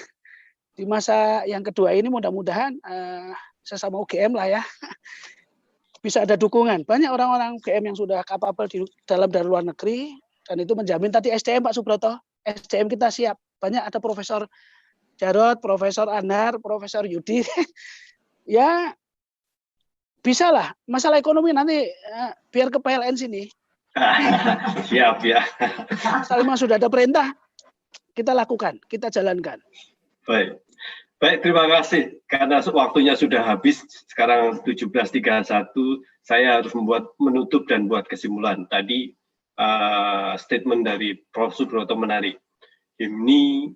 Di masa yang kedua ini mudah-mudahan sesama UGM lah ya, bisa ada dukungan. Banyak orang-orang UGM yang sudah capable di dalam dan luar negeri, dan itu menjamin tadi SDM Pak Subroto, SDM kita siap. Banyak ada Profesor Jarod, Profesor Anar, Profesor Yudi, ya bisa lah. Masalah ekonomi nanti biar ke PLN sini. Siap ya. Selama sudah ada perintah, kita lakukan, kita jalankan. Baik, terima kasih. Karena waktunya sudah habis, sekarang 17.31, saya harus menutup dan buat kesimpulan. Tadi statement dari Prof. Subroto menarik. Ini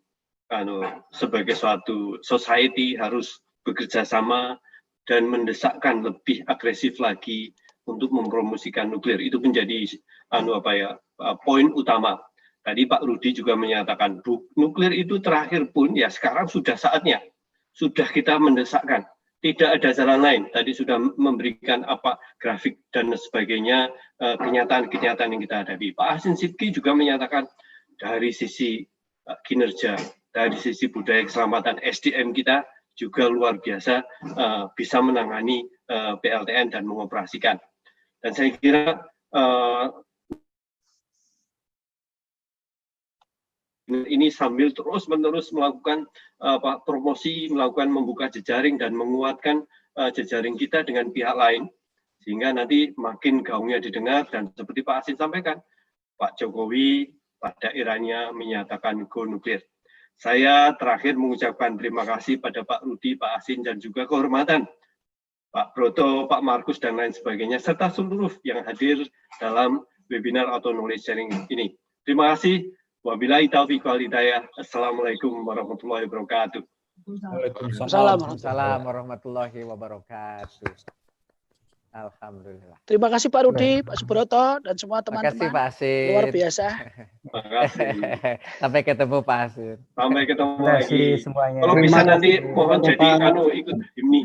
sebagai suatu society harus bekerja sama dan mendesakkan lebih agresif lagi untuk mempromosikan nuklir. Itu menjadi poin utama. Tadi Pak Rudi juga menyatakan nuklir itu terakhir pun ya sekarang sudah saatnya, sudah kita mendesakkan. Tidak ada jalan lain. Tadi sudah memberikan grafik dan sebagainya, kenyataan-kenyataan yang kita hadapi. Pak Hasin Sidki juga menyatakan dari sisi kinerja, dari sisi budaya keselamatan SDM kita juga luar biasa bisa menangani PLTN dan mengoperasikan. Dan saya kira ini sambil terus-menerus melakukan promosi, melakukan membuka jejaring dan menguatkan jejaring kita dengan pihak lain, sehingga nanti makin gaungnya didengar. Dan seperti Pak Hasin sampaikan, Pak Jokowi pada eranya menyatakan go nuklir. Saya terakhir mengucapkan terima kasih pada Pak Rudi, Pak Hasin, dan juga kehormatan Pak Broto, Pak Markus, dan lain sebagainya, serta seluruh yang hadir dalam webinar atau knowledge sharing ini. Terima kasih. Wabillahi taufiq wal hidayah. Assalamualaikum warahmatullahi wabarakatuh. Waalaikumsalam warahmatullahi wabarakatuh. Alhamdulillah. Terima kasih Pak Rudi, Pak Subroto, dan semua teman-teman. Terima kasih Pak Hasin. Luar biasa. Terima kasih. Sampai ketemu Pak Hasin. Sampai ketemu lagi. Semuanya. Kalau bisa nanti mohon jadi ikut himni.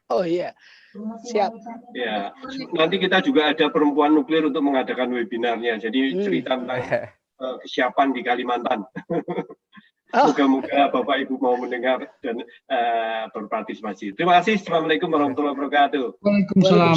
Oh iya. Siap. Ya, nanti kita juga ada perempuan nuklir untuk mengadakan webinarnya. Jadi cerita tentang kesiapan di Kalimantan. Moga-moga Bapak Ibu mau mendengar dan berpartisipasi. Terima kasih. Assalamualaikum warahmatullahi wabarakatuh. Waalaikumsalam.